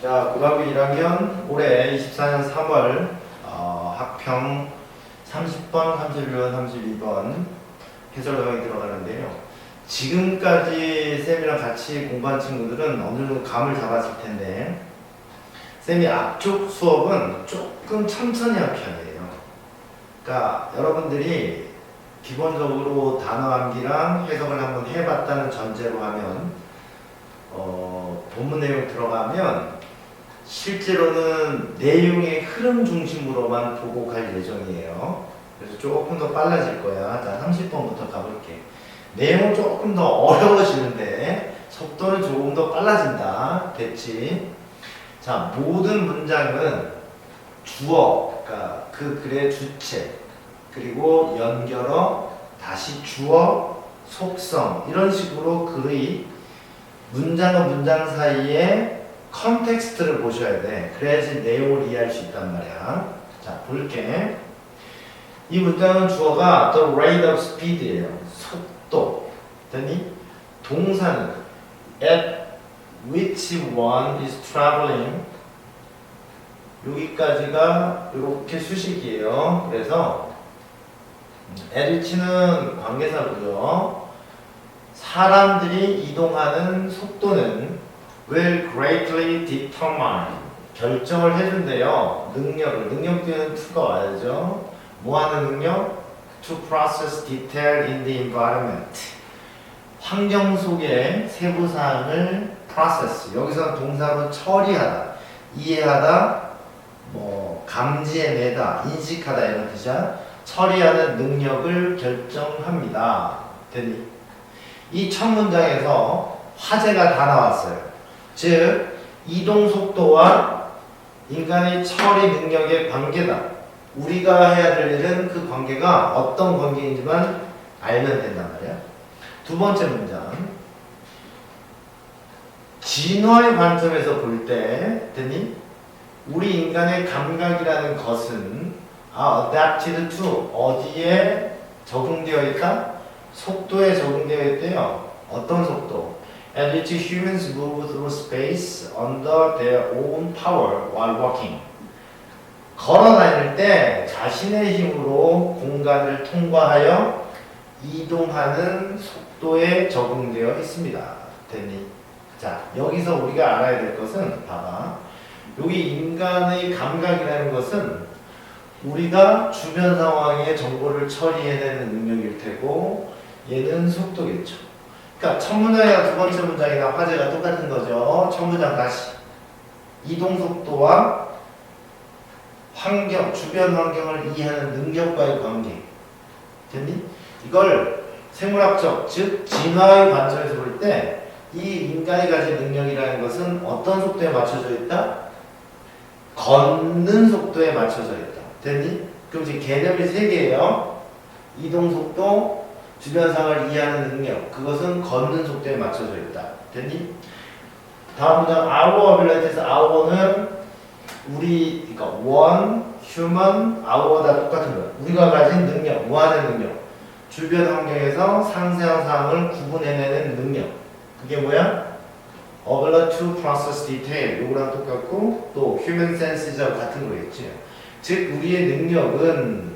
자, 고등학교 1학년 올해 24년 3월 학평 30번, 31번, 32번 해설 내용이 들어가는데요. 지금까지 쌤이랑 같이 공부한 친구들은 어느 정도 감을 잡았을 텐데 쌤이 앞쪽 수업은 조금 천천히 한 편이에요. 그러니까 여러분들이 기본적으로 단어 암기랑 해석을 한번 해봤다는 전제로 하면 본문 내용 들어가면 실제로는 내용의 흐름 중심으로만 보고 갈 예정이에요. 그래서 조금 더 빨라질 거야. 자, 30번부터 가볼게. 내용은 조금 더 어려워지는데 속도는 조금 더 빨라진다. 됐지? 자, 모든 문장은 주어, 그러니까 그 글의 주체, 그리고 연결어, 다시 주어, 속성 이런 식으로 글의 문장과 문장 사이에 컨텍스트를 보셔야 돼. 그래야지 내용을 이해할 수 있단 말이야. 자, 볼게. 이 문장은 주어가 the rate of speed예요. 속도. 그랬더니 동사는 at which one is traveling. 여기까지가 이렇게 수식이에요. 그래서 at which는 관계사고요. 사람들이 이동하는 속도는 will greatly determine. 결정을 해준대요. 능력 뒤에는 to가 와야죠. 뭐 하는 능력? To process detail in the environment. 환경 속의 세부사항을 process. 여기서 동사로 처리하다, 이해하다, 감지해내다, 인식하다 이런 뜻이야. 처리하는 능력을 결정합니다. 됐니? 이 첫 문장에서 화제가 다 나왔어요. 즉, 이동 속도와 인간의 처리 능력의 관계다. 우리가 해야 될 일은 그 관계가 어떤 관계인지만 알면 된단 말이야. 두 번째 문장. 진화의 관점에서 볼 때, 됐니? 우리 인간의 감각이라는 것은 adapted to 어디에 적응되어 있다? 속도에 적응되어 있대요. 어떤 속도? At which humans move through space under their own power while walking. 걸어 다닐 때 자신의 힘으로 공간을 통과하여 이동하는 속도에 적응되어 있습니다. 됐니? 자, 여기서 우리가 알아야 될 것은 봐봐. 여기 인간의 감각이라는 것은 우리가 주변 상황의 정보를 처리해내는 능력일 테고 얘는 속도겠죠. 그러니까 첫 문장이나 두 번째 문장이나 화제가 똑같은 거죠. 첫 문장 다시. 이동 속도와 환경, 주변 환경을 이해하는 능력과의 관계. 됐니? 이걸 생물학적, 즉 진화의 관점에서 볼 때 이 인간이 가진 능력이라는 것은 어떤 속도에 맞춰져 있다? 걷는 속도에 맞춰져 있다. 됐니? 그럼 지금 개념이 세 개예요. 이동 속도, 주변 상황을 이해하는 능력. 그것은 걷는 속도에 맞춰져 있다. 됐니? 다음 문장 our ability에서 our는 우리, 그러니까 one, human, our 다 똑같은 거야. 우리가 가진 능력, 뭐 하는 능력? 주변 환경에서 상세한 사항을 구분해내는 능력. 그게 뭐야? ability to process detail. 요거랑 똑같고 또 human senses하고 같은 거겠지. 즉 우리의 능력은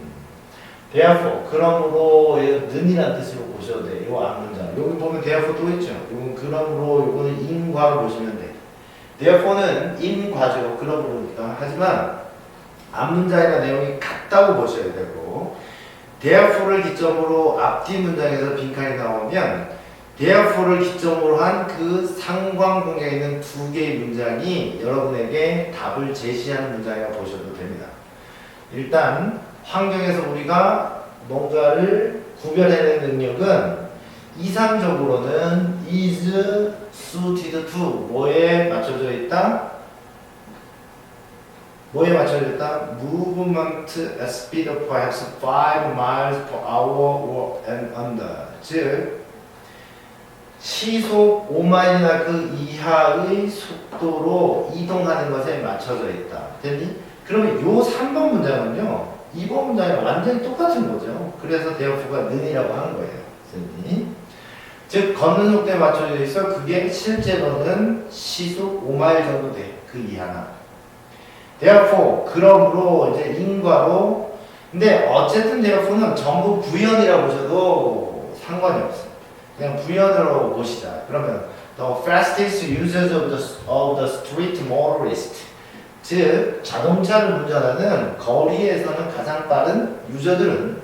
therefore 그러므로 는이라는 뜻으로 보셔도 돼. 요 앞문장. 여기 보면 therefore 또 있죠. 요건 그러므로 요거는 인과로 보시면 돼. therefore는 인과죠. 그러므로니까. 하지만 앞문장이나 내용이 같다고 보셔야 되고 therefore를 기점으로 앞뒤 문장에서 빈칸이 나오면 therefore를 기점으로 한 그 상관관계에 있는 두 개의 문장이 여러분에게 답을 제시하는 문장이라고 보셔도 됩니다. 일단 환경에서 우리가 뭔가를 구별해내는 능력은 이상적으로는 is suited to 뭐에 맞춰져 있다? 뭐에 맞춰져 있다? Movement at speed of perhaps 5 miles per hour or and under. 즉 시속 5마일이나 그 이하의 속도로 이동하는 것에 맞춰져 있다. 됐니? 그러면 요 3번 문장은요. 2번 문장이랑 완전히 똑같은 거죠. 그래서 therefore가 는이라고 하는 거예요. 됐니? 즉 걷는 속도에 맞춰져 있어 그게 실제로는 시속 5마일 정도 돼. 그 이하나. therefore 그러므로 이제 인과로 근데 어쨌든 therefore는 전부 부연이라고 보셔도 상관이 없어요. 그냥 부연으로 보시자. 그러면 the fastest users of the street motorist 즉 자동차를 운전하는 거리에서는 가장 빠른 유저들은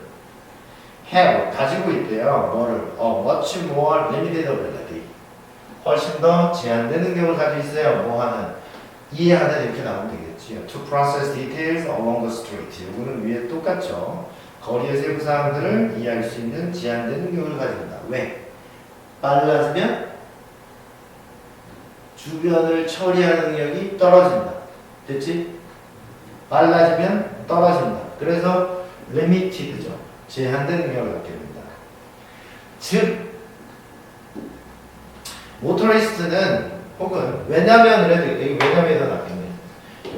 have 가지고 있대요. 뭐를? much more limited ability 훨씬 더 제한된 능력을 가지고 있어요. 뭐 하는? 이해하는 이렇게 나오면 되겠지요. To process details along the street 이거는 위에 똑같죠. 거리의 세부 사항들을 이해할 수 있는 제한된 능력을 가진다. 왜? 빨라지면 주변을 처리하는 능력이 떨어진다. 됐지? 빨라지면 떨어진다. 그래서 limited죠. 제한된 능력을 갖게 됩니다. 즉 모터리스트는 혹은 왜냐면 그래도 여기 왜냐면이 더 낫겠네.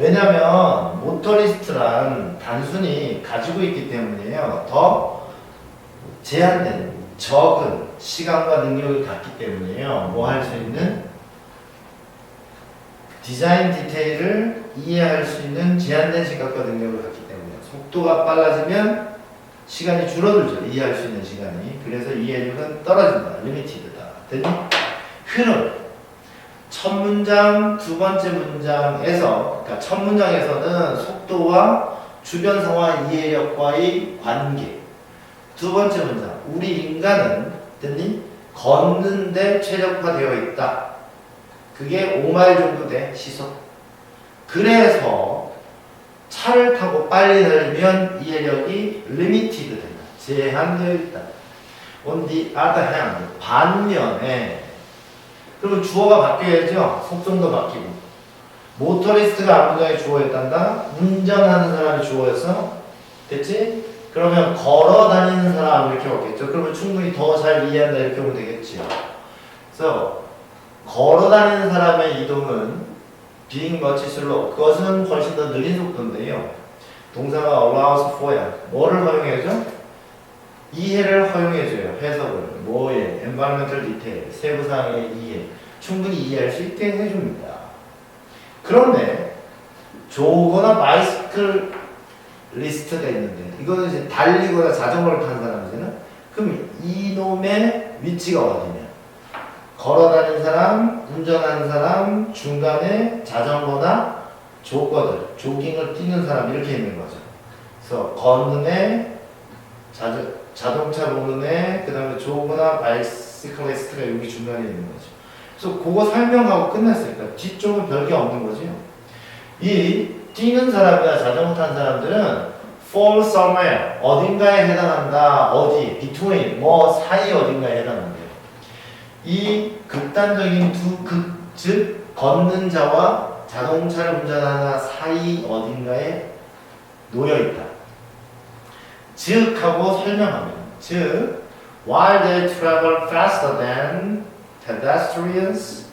왜냐면 모터리스트란 단순히 가지고 있기 때문이에요. 더 제한된 적은 시간과 능력을 갖기 때문이에요. 뭐 할 수 있는 디자인 디테일을 이해할 수 있는 제한된 시각과 능력을 갖기 때문이에요. 속도가 빨라지면 시간이 줄어들죠. 이해할 수 있는 시간이. 그래서 이해력은 떨어진다. 리미티드다. 됐니? 흐름. 첫 문장, 두 번째 문장에서, 그러니까 첫 문장에서는 속도와 주변 상황 이해력과의 관계. 두 번째 문장, 우리 인간은 됐니? 걷는데 최적화되어 있다. 그게 5마일 정도 돼, 시속. 그래서 차를 타고 빨리 달리면 이해력이 limited 된다. 제한되어 있다. On the other hand, 반면에 그러면 주어가 바뀌어야죠. 속성도 바뀌고. 모터리스트가 앞문장에 주어였단다. 운전하는 사람이 주어였어. 됐지? 그러면 걸어 다니는 사람 이렇게 없겠죠. 그러면 충분히 더 잘 이해한다 이렇게 보면 되겠지요. 그래서 걸어 다니는 사람의 이동은 being much slow. 그것은 훨씬 더 느린 속도인데요. 동사가 allows for야. 뭐를 허용해줘? 이해를 허용해줘요. 해석을. 뭐에? environmental detail. 세부사항의 이해. 충분히 이해할 수 있게 해줍니다. 그런데 조거나 바이스클 리스트가 있는데 이거는 이제 달리거나 자전거를 타는 사람이잖아. 그럼 이놈의 위치가 어디냐? 걸어다니는 사람, 운전하는 사람, 중간에 자전거나 조거들, 조깅을 뛰는 사람 이렇게 있는 거죠. 그래서 걷는 애, 자동차 보는 애, 그 다음에 조거나 바이시클리스트가 여기 중간에 있는 거죠. 그래서 그거 설명하고 끝났으니까 뒤쪽은 별게 없는 거죠. 이 뛰는 사람이나 자전거 탄 사람들은 fall somewhere 어딘가에 해당한다. 어디? between 뭐 사이 어딘가에 해당한대요. 이 극단적인 두 극, 즉 걷는 자와 자동차를 운전하는 사이 어딘가에 놓여 있다. 즉 하고 설명하면 즉 while they travel faster than pedestrians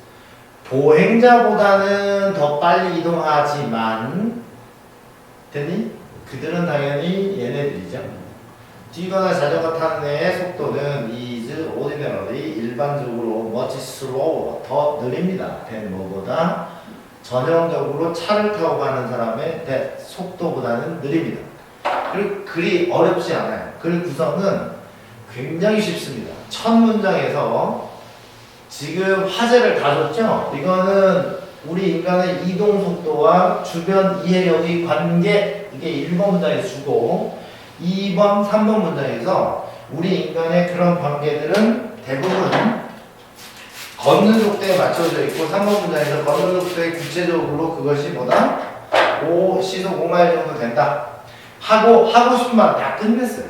보행자보다는 더 빨리 이동하지만 되니? 그들은 당연히 얘네들이죠. 뛰거나 자전거 타는 애의 속도는 is ordinarily 일반적으로 much slower 더 느립니다. than 뭐보다 전형적으로 차를 타고 가는 사람의 속도보다는 느립니다. 그리고 글이 어렵지 않아요. 글 구성은 굉장히 쉽습니다. 첫 문장에서 지금 화제를 다 줬죠? 이거는 우리 인간의 이동 속도와 주변 이해력의 관계 이게 1번 문장에서 주고 2번, 3번 문장에서 우리 인간의 그런 관계들은 대부분 걷는 속도에 맞춰져 있고 3번 문장에서 걷는 속도에 구체적으로 그것이 뭐다? 시속 5마일 정도 된다. 하고 싶은 말 다 끝냈어요.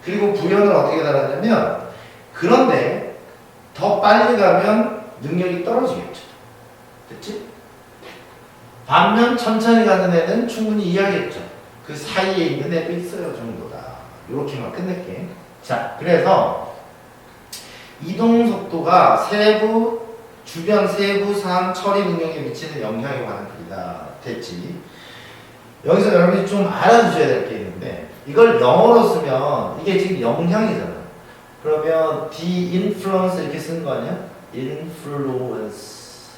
그리고 부연을 어떻게 달았냐면 그런데 더 빨리 가면 능력이 떨어지겠죠. 됐지? 반면 천천히 가는 애는 충분히 이해하겠죠. 그 사이에 있는 애도 있어요 정도다. 이렇게만 끝낼게. 자, 그래서 이동 속도가 주변 세부 사항 처리 능력에 미치는 영향에 관한 글이다. 됐지? 여기서 여러분이 좀 알아두셔야 될 게 있는데 이걸 영어로 쓰면 이게 지금 영향이잖아. 그러면 the influence 이렇게 쓰는 거 아니야? influence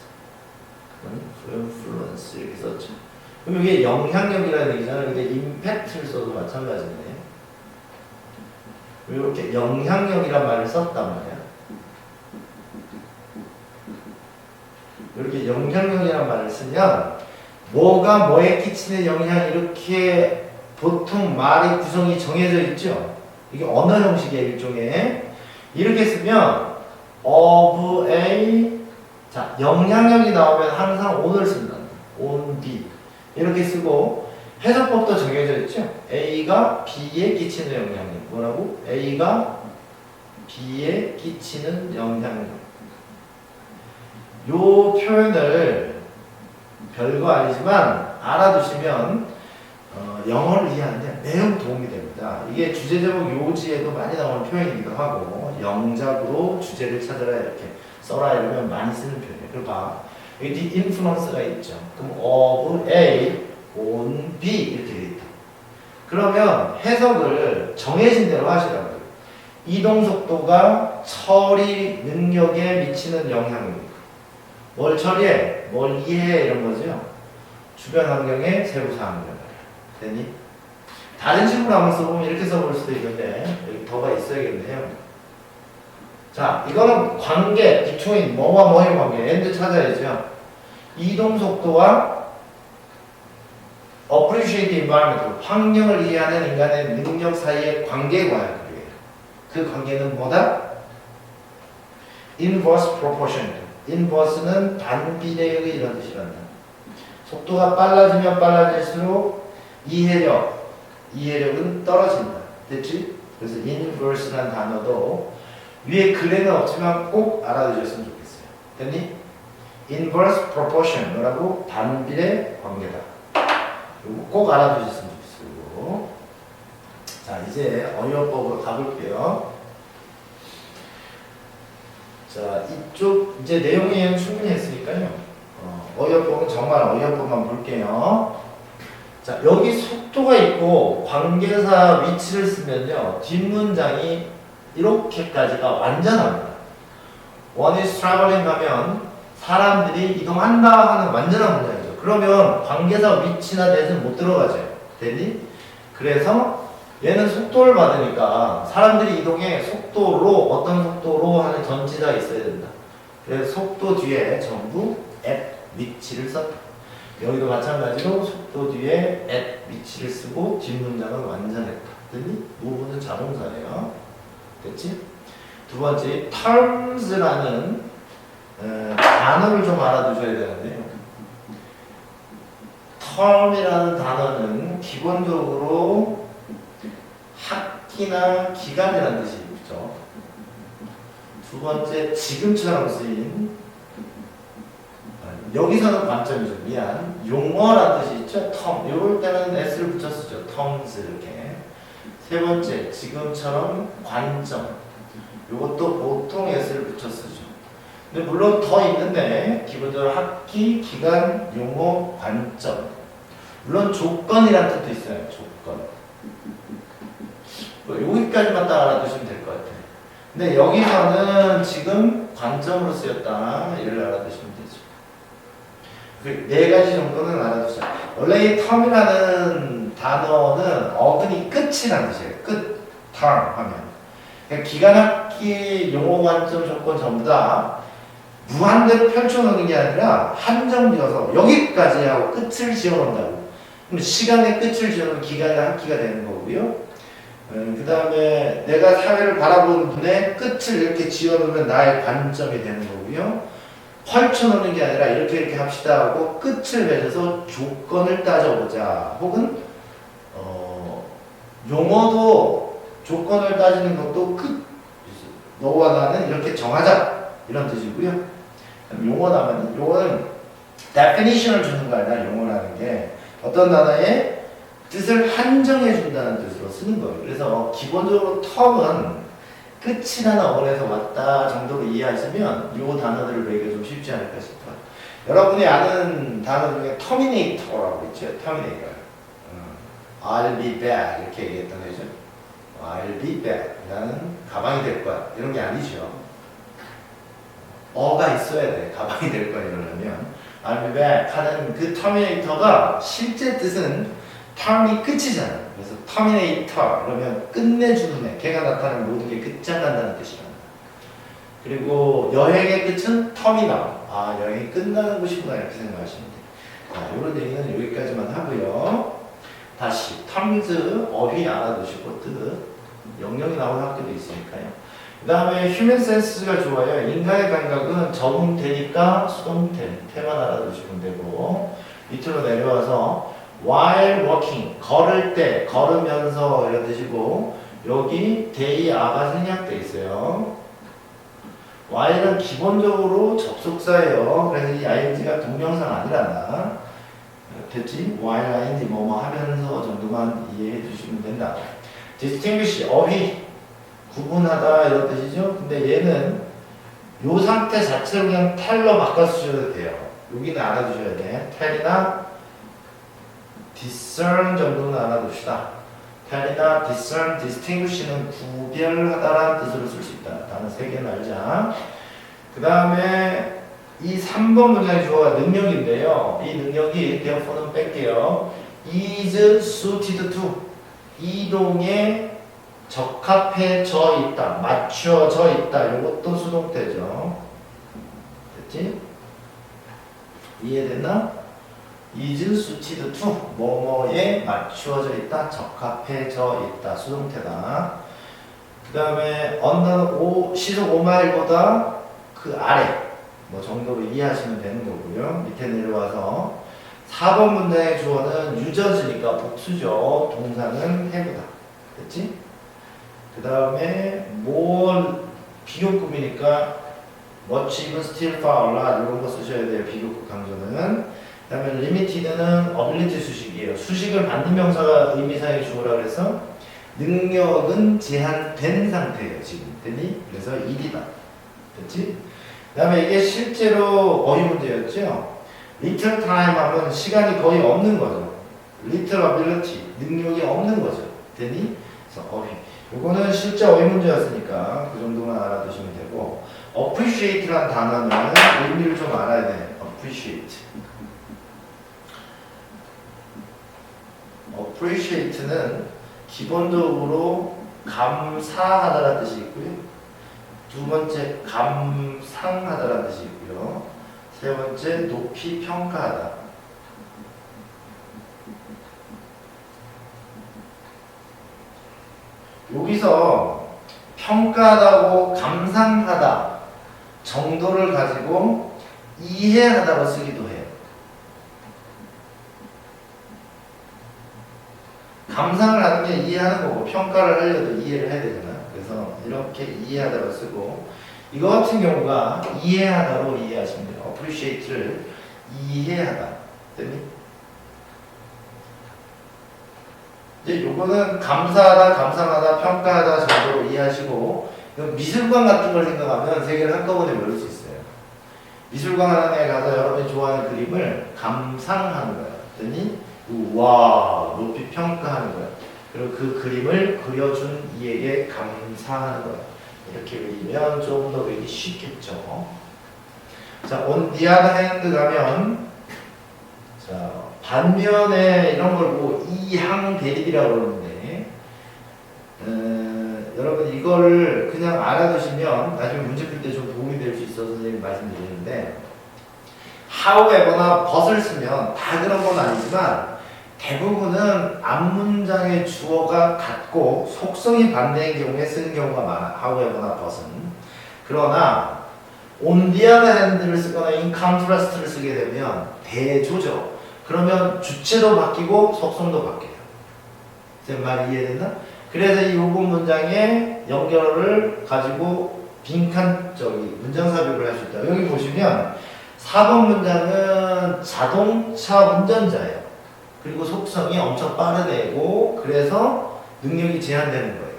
influence 이렇게 썼죠. 그럼 이게 영향력이라는 얘기잖아요. 근데 impact를 써도 마찬가지네. 이렇게 영향력이란 말을 썼단 말이야. 이렇게 영향력이란 말을 쓰면 뭐가 뭐에 끼치는 영향 이렇게 보통 말의 구성이 정해져 있죠. 이게 언어 형식의 일종의 이렇게 쓰면 of a 자 영향력이 나오면 항상 on을 쓴다. on b 이렇게 쓰고 해석법도 정해져 있죠. A가 B에 끼치는 영향력 뭐라고? A가 B에 끼치는 영향력 요 표현을 별거 아니지만 알아두시면 영어를 이해하는데 매우 도움이 됩니다. 이게 주제제목 요지에도 많이 나오는 표현이기도 하고 영작으로 주제를 찾아라 이렇게 써라 이러면 많이 쓰는 표현이에요. 그걸 봐. 여기 influence가 있죠. 그럼 of A on B 이렇게 돼 있다. 그러면 해석을 정해진 대로 하시라고요. 이동 속도가 처리 능력에 미치는 영향입니다. 뭘 처리해? 뭘 이해해? 이런 거죠. 주변 환경의 세부 사항들. 됐니? 다른 식으로 한번 써보면 이렇게 써볼 수도 있는데 여기 더가 있어야겠네요. 자, 이거는 관계, between 뭐와 뭐의 관계, and 찾아야죠. 이동 속도와 appreciate the environment, 환경을 이해하는 인간의 능력 사이의 관계에 관한 거예요. 그 관계는 뭐다? inverse proportion. inverse는 반비례의 이런 뜻이란다. 속도가 빨라지면 빨라질수록 이해력은 떨어진다. 됐지? 그래서 inverse라는 단어도 위에 글에는 없지만 꼭 알아두셨으면 좋겠어요. 됐니? inverse proportion 뭐라고? 반비례 관계다. 이거 꼭 알아두셨으면 좋겠어요. 자, 이제 어휘어법으로 가볼게요. 자, 이쪽 이제 내용이 충분히 했으니까요. 어휘어법은 정말 어휘어법만 볼게요. 자, 여기 속도가 있고 관계사 위치를 쓰면요. 뒷문장이 이렇게까지가 완전합니다. One is traveling 가면 사람들이 이동한다 하는 완전한 문장이죠. 그러면 관계사 위치나 대신 못 들어가죠. 됐니? 그래서 얘는 속도를 받으니까 사람들이 이동해 속도로 어떤 속도로 하는 전치사가 있어야 된다. 그래서 속도 뒤에 전부 at 위치를 썼다. 여기도 마찬가지로 속도 뒤에 at 위치를 쓰고 뒷문장은 완전했다. 됐니? 부분은 자동사예요. 됐지? 두 번째 terms라는 단어를 좀 알아두셔야 되는데요. term이라는 단어는 기본적으로 학기나 기간이라는 뜻이 있죠. 두 번째 지금처럼 쓰인 여기서는 관점이죠. 미안. 용어라는 뜻이 있죠. term. 이럴 때는 s를 붙여 쓰죠. terms 이렇게. 세 번째 지금처럼 관점. 이것도 보통 s를 붙여 쓰죠. 근데 물론 더 있는데 기본적으로 학기, 기간, 용어, 관점. 물론 조건이라는 뜻도 있어요. 조건. 여기까지만 딱 알아두시면 될 것 같아요. 근데 여기서는 지금 관점으로 쓰였다. 이를 알아두시면 되죠. 그 네 가지 정도는 알아두자. 원래 이 term이라는 단어는 어근이 끝이라는 뜻이에요. 끝, term 하면. 그러니까 기간, 학기, 용어, 관점, 조건 전부 다 무한대로 펼쳐놓는 게 아니라 한정지어서 여기까지 하고 끝을 지어놓는다고. 그럼 시간의 끝을 지어놓으면 기간과 학기가 되는 거고요. 그 다음에 내가 사회를 바라보는 눈에 끝을 이렇게 지어놓으면 나의 관점이 되는 거고요. 펼쳐놓는 게 아니라 이렇게 합시다 하고 끝을 맺어서 조건을 따져보자. 혹은 용어도 조건을 따지는 것도 끝 너와 나는 이렇게 정하자 이런 뜻이고요. 용어는 definition을 주는 거 아니라 용어라는 게 어떤 단어의 뜻을 한정해 준다는 뜻으로 쓰는 거예요. 그래서 기본적으로 term은 끝이라는 어원에서 왔다 정도로 이해하시면 이 단어들을 배우기가 좀 쉽지 않을까 싶어요. 여러분이 아는 단어 중에 terminator라고 있죠. terminator. I'll be back 이렇게 얘기했던 거죠. I'll be back. 나는 가방이 될 거야. 이런 게 아니죠. 어가 있어야 돼. 가방이 될 거야 이러려면. I'll be back 하는 그 터미네이터가 실제 뜻은 term이 끝이잖아. 그래서 terminator 그러면 끝내주는 애. 걔가 나타나는 모든 게 끝장난다는 뜻이란다. 그리고 여행의 끝은 터미널. 아, 여행이 끝나는 곳이구나 이렇게 생각하시면 돼요. 자, 이런 얘기는 여기까지만 하고요. 다시 terms 어휘 알아두시고 뜻 영역이 나오는 학교도 있으니까요. 그 다음에 human sense가 좋아요. 인간의 감각은 적응되니까 수동태 태만 알아두시면 되고 밑으로 내려와서 while walking 걸을 때 걸으면서 이런 뜻이고 여기 they are가 생략돼 있어요. while은 기본적으로 접속사예요. 그래서 이 ing가 동명사가 아니란다. 됐지? while ing 뭐뭐 하면서 정도만 이해해 주시면 된다. distinguish 어휘 구분하다 이런 뜻이죠. 근데 얘는 요 상태 자체로 그냥 텔로 바꿔주셔도 돼요. 여기는 알아두셔야 돼. 텔이나 discern 정도는 알아둡시다. 텔이나 discern, distinguish는 구별하다라는 뜻으로 쓸 수 있다. 다른 세 개는 알자. 그 다음에 이 3번 문장의 주어가 능력인데요. 이 능력이 therefore는 뺄게요. is suited to 이동에 적합해져 있다, 맞춰져 있다. 이것도 수동태죠. 됐지? 이해됐나? is suited to 뭐뭐에 맞추어져 있다, 적합해져 있다. 수동태다. 그 다음에 언더 시속 5마일보다 그 아래 뭐 정도로 이해하시면 되는 거고요. 밑에 내려와서 4번 문장의 주어는 유저즈니까 복수죠. 동사는 have다. 됐지? 그 다음에 more 비교급이니까 much, even, still, far, lot 이런 거 쓰셔야 돼요. 비교급 강조는. 그 다음에 limited는 ability 수식이에요. 수식을 받는 명사가 의미상의 주어라 그래서 능력은 제한된 상태예요. 지금 됐니? 그래서 일이다. 됐지? 그 다음에 이게 실제로 어휘 문제였죠. little time 하면 시간이 거의 없는 거죠. little ability 능력이 없는 거죠. 됐니? 그래서 어휘. 요거는 실제 어휘 문제였으니까 그 정도만 알아두시면 되고 appreciate라는 단어는 의미를 좀 알아야 돼. appreciate. appreciate는 기본적으로 감사하다라는 뜻이 있고요. 두 번째 감상하다라는 뜻이 있고요. 세 번째 높이 평가하다. 여기서 평가하다고 감상하다 정도를 가지고 이해하다고 쓰기도 해요. 감상을 하는 게 이해하는 거고 평가를 하려도 이해를 해야 되잖아. 그래서 이렇게 이해하다고 쓰고 이거 같은 경우가 이해하다로 이해하시면 돼요. appreciate를 이해하다. 됐니? 이제 요거는 감사하다, 감상하다, 평가하다 정도로 이해하시고 미술관 같은 걸 생각하면 세 개를 한꺼번에 외울 수 있어요. 미술관에 가서 여러분이 좋아하는 그림을 감상하는 거야. 그랬더니 와 높이 평가하는 거야. 그리고 그 그림을 그려준 이에게 감사하는 거야. 이렇게 외우면 좀 더 외우기 쉽겠죠. 자, on the other hand 가면 자 반면에 이런 걸 보고 이항 대립이라고 그러는데 여러분 이거를 그냥 알아두시면 나중에 문제 풀 때 좀 도움이 될 수 있어서 선생님이 말씀드리는데 however나 but을 쓰면 다 그런 건 아니지만 대부분은 앞문장의 주어가 같고 속성이 반대인 경우에 쓰는 경우가 많아. however나 but은. 그러나 on the other hand를 쓰거나 in contrast를 쓰게 되면 대조죠. 그러면 주체도 바뀌고 속성도 바뀌어요. 제 말 이해됐나? 그래서 이 요번 문장의 연결을 가지고 빈칸 문장 삽입을 할 수 있다. 여기 보시면 4번 문장은 자동차 운전자예요. 그리고 속성이 엄청 빠른 애고 그래서 능력이 제한되는 거예요.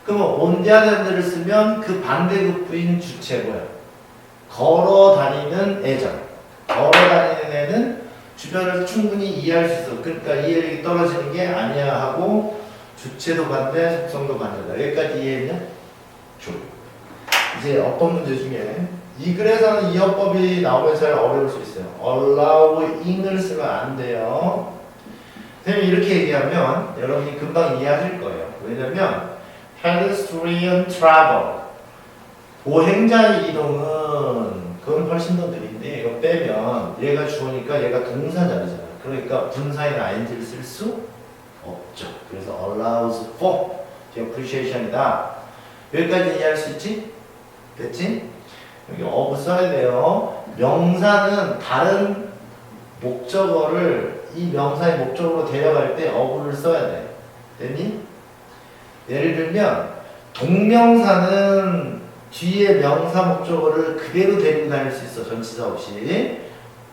그러면 on the other hand를 쓰면 그 반대급부인 주체고요. 걸어 다니는 애잖아. 걸어 다니는 애는 주변을 충분히 이해할 수 있어. 그러니까 이해력이 떨어지는 게 아니야 하고 주체도 반대, 속성도 반대다. 여기까지 이해했냐? 좋. 이제 어떤 문제 중에 이 글에서는 이 어법이 나오면 잘 어려울 수 있어요. allowing을 쓰면 안 돼요. 선생님이 이렇게 얘기하면 여러분이 금방 이해하실 거예요. 왜냐면 pedestrian travel 보행자의 이동은 그건 훨씬 더 느린데 이거 빼면 얘가 주어니까 얘가 동사자리잖아. 그러니까 분사인 ing를 쓸 수 없죠. 그래서 allows for the appreciation이다. 여기까지 이해할 수 있지? 됐지? 여기 of 써야 돼요. 명사는 다른 목적어를 이 명사의 목적으로 데려갈 때 of를 써야 돼. 됐니? 예를 들면 동명사는 뒤에 명사 목적어를 그대로 데리고 다닐 수 있어. 전치사 없이.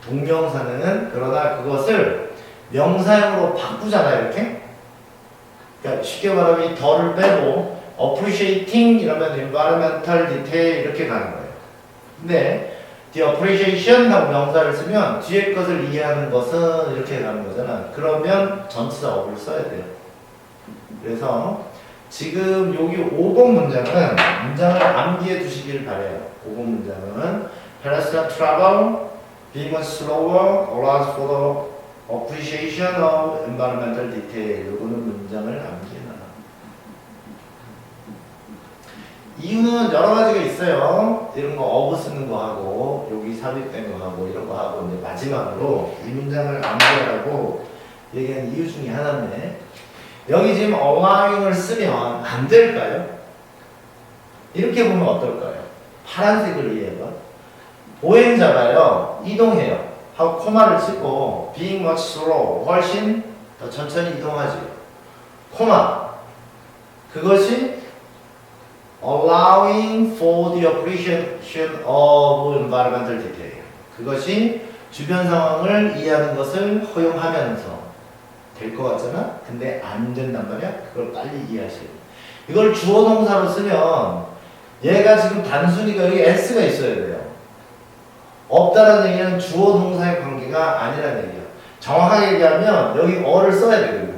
동명사는 그러나 그것을 명사형으로 바꾸잖아. 이렇게. 그러니까 쉽게 말하면 이 더를 빼고 appreciating 이러면 environmental detail 이렇게 가는 거예요. 근데 the appreciation 하고 명사를 쓰면 뒤에 것을 이해하는 것은 이렇게 가는 거잖아. 그러면 전치사 of를 써야 돼요. 그래서 지금 여기 5번 문장을 암기해 두시길 바래요. 5번 문장은 pedestrian travel being slower allows for the appreciation of environmental detail. 요거는 문장을 암기해놔. 이유는 여러 가지가 있어요. 이런 거 of 쓰는 거 하고 여기 삽입된 거 하고 이런 거 하고 이제 마지막으로 이 문장을 암기하라고 얘기한 이유 중에 하나인데 여기 지금 allowing을 쓰면 안 될까요? 이렇게 보면 어떨까요? 파란색을 이해해봐. 보행자가요 이동해요. 하고 코마를 찍고 being much slow 훨씬 더 천천히 이동하지. 코마 그것이 allowing for the appreciation of environmental detail. 그것이 주변 상황을 이해하는 것을 허용하면서 될 것 같잖아? 근데 안 된단 말이야? 그걸 빨리 이해하셔야 돼. 이걸 주어 동사로 쓰면 얘가 지금 단순히가 여기 s가 있어야 돼요. 없다라는 얘기는 주어 동사의 관계가 아니라는 얘기야. 정확하게 얘기하면 여기 어를 써야 돼요.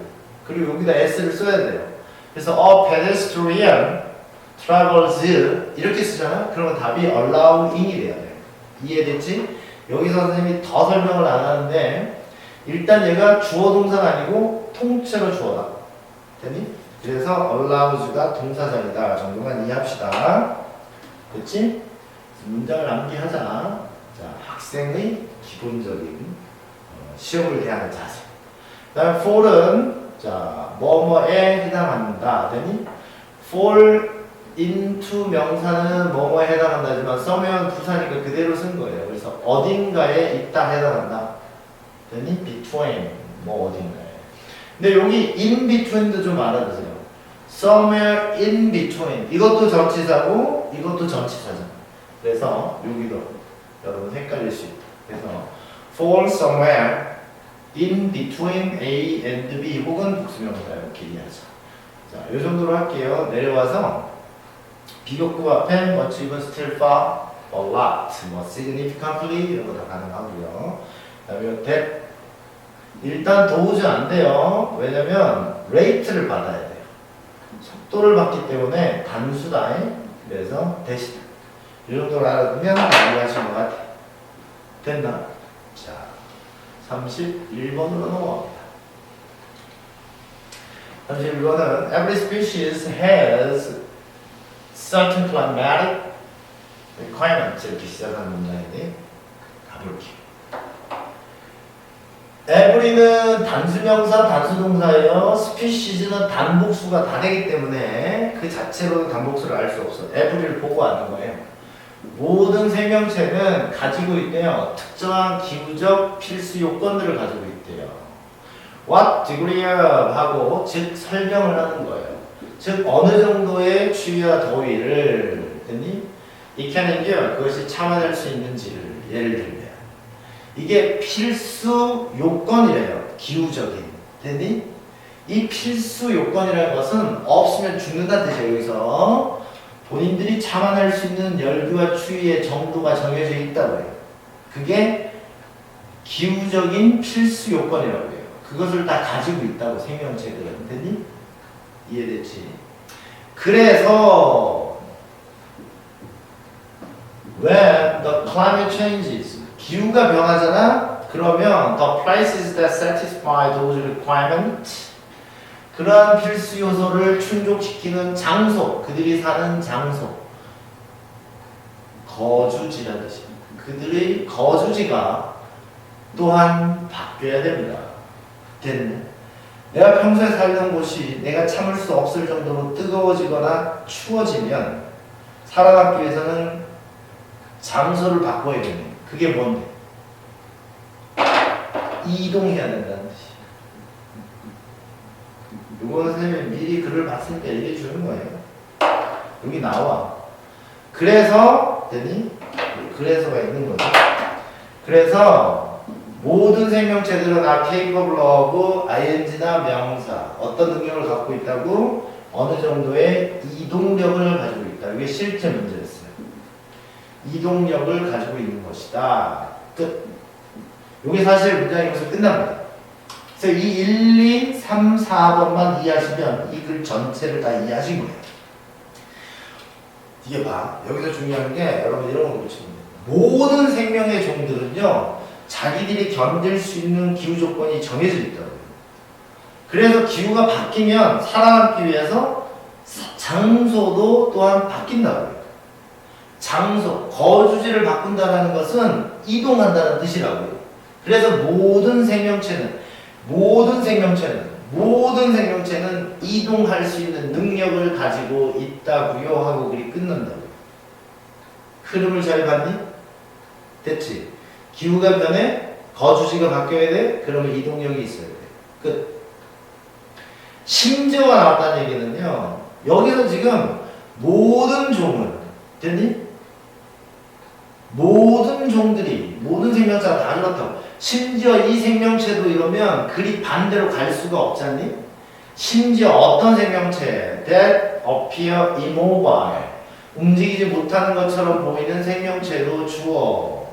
그리고 여기다 s를 써야 돼요. 그래서 a pedestrian travels 이렇게 쓰잖아? 그러면 답이 allowing이 돼야 돼. 이해됐지? 여기서 선생님이 더 설명을 안 하는데 일단 얘가 주어 동사가 아니고 통째로 주어다. 됐니? 그래서 allows가 동사자이다 정도만 이해합시다. 됐지? 문장을 암기하자. 자, 학생의 기본적인 시험을 대하는 자세. 그 다음에 fall은 자, 뭐뭐에 해당한다. 됐니? fall into 명사는 뭐뭐에 해당한다지만 써면 부사니까 그대로 쓴 거예요. 그래서 어딘가에 있다 해당한다. 됐니? between 뭐 어딘가에. 근데 여기 in between도 좀 알아두세요. somewhere in between 이것도 전치사고 이것도 전치사잖아. 그래서 여기도 여러분 헷갈릴 수 있다. 그래서 fall somewhere in between A and B 혹은 복수명사 이렇게 이해하자. 자, 이 정도로 할게요. 내려와서 비교급 앞에 much, even, still, far, a lot, 뭐 significantly 이런 거 다 가능하고요. 그다음에 that 일단 도우지 안 돼요. 왜냐면 rate를 받아야 돼요. 속도를 받기 때문에 단수다. 그래서 대시다. 이 정도로 알아두면 이해하신 것 같아요. 됐나? 자, 31번으로 넘어갑니다. 31번은 every species has certain climatic requirements 이렇게 시작하는 문장인데 가볼게요. every는 단수명사, 단수동사예요. species는 단복수가 다 되기 때문에 그 자체로는 단복수를 알 수 없어. every를 보고 아는 거예요. 모든 생명체는 가지고 있대요. 특정한 기후적 필수 요건들을 가지고 있대요. What degree of 하고 즉 설명을 하는 거예요. 즉 어느 정도의 추위와 더위를 됐니? It can endure 그것이 참아낼 수 있는지를 예를 들면 이게 필수 요건이래요. 기후적인 됐니? 이 필수 요건이라는 것은 없으면 죽는다는 뜻이에요. 여기서 본인들이 참아낼 수 있는 열기와 추위의 정도가 정해져 있다고 해요. 그게 기후적인 필수 요건이라고 해요. 그것을 다 가지고 있다고 생명체들은. 됐니? 이해됐지? 그래서 when climate changes. 기후가 변하잖아? 그러면 the places that satisfy those requirements. 그러한 필수 요소를 충족시키는 장소, 그들이 사는 장소. 거주지라는 뜻이. 그들의 거주지가 또한 바뀌어야 됩니다. 됐네. 내가 평소에 살던 곳이 내가 참을 수 없을 정도로 뜨거워지거나 추워지면 살아남기 위해서는 장소를 바꿔야겠네. 그게 뭔데? 이동해야 된다는 뜻이야. 이거는 선생님이 미리 글을 봤으니까 얘기해 주는 거예요. 여기 나와. 그래서 됐니? 그래서가 있는 거죠. 그래서 모든 생명체들은 are capable of ing나 명사 어떤 능력을 갖고 있다고? 어느 정도의 이동력을 가지고 있다. 이게 실제 문제였어요. 이동력을 가지고 있는 것이다. 끝. 이게 사실 문장이 여기서 끝납니다. 그래서 이 1, 2, 3, 4번만 이해하시면 이 글 전체를 다 이해하신 거예요. 이게 봐. 여기서 중요한 게 여러분 이런 거 보시면 돼요. 모든 생명의 종들은요. 자기들이 견딜 수 있는 기후 조건이 정해져 있더라고요. 그래서 기후가 바뀌면 살아남기 위해서 장소도 또한 바뀐다고요. 장소, 거주지를 바꾼다는 것은 이동한다는 뜻이라고요. 그래서 모든 생명체는 이동할 수 있는 능력을 가지고 있다고요 하고 글이 끝난다고요. 흐름을 잘 봤니? 됐지? 기후가 변해? 거주지가 바뀌어야 돼? 그러면 이동력이 있어야 돼. 끝. 심지어가 나왔다는 얘기는요. 여기서 지금 모든 종은 됐니? 모든 종들이 모든 생명체가 다 그렇다고. 심지어 이 생명체도 이러면 글이 반대로 갈 수가 없잖니? 심지어 어떤 생명체 that appear immobile 움직이지 못하는 것처럼 보이는 생명체도 주어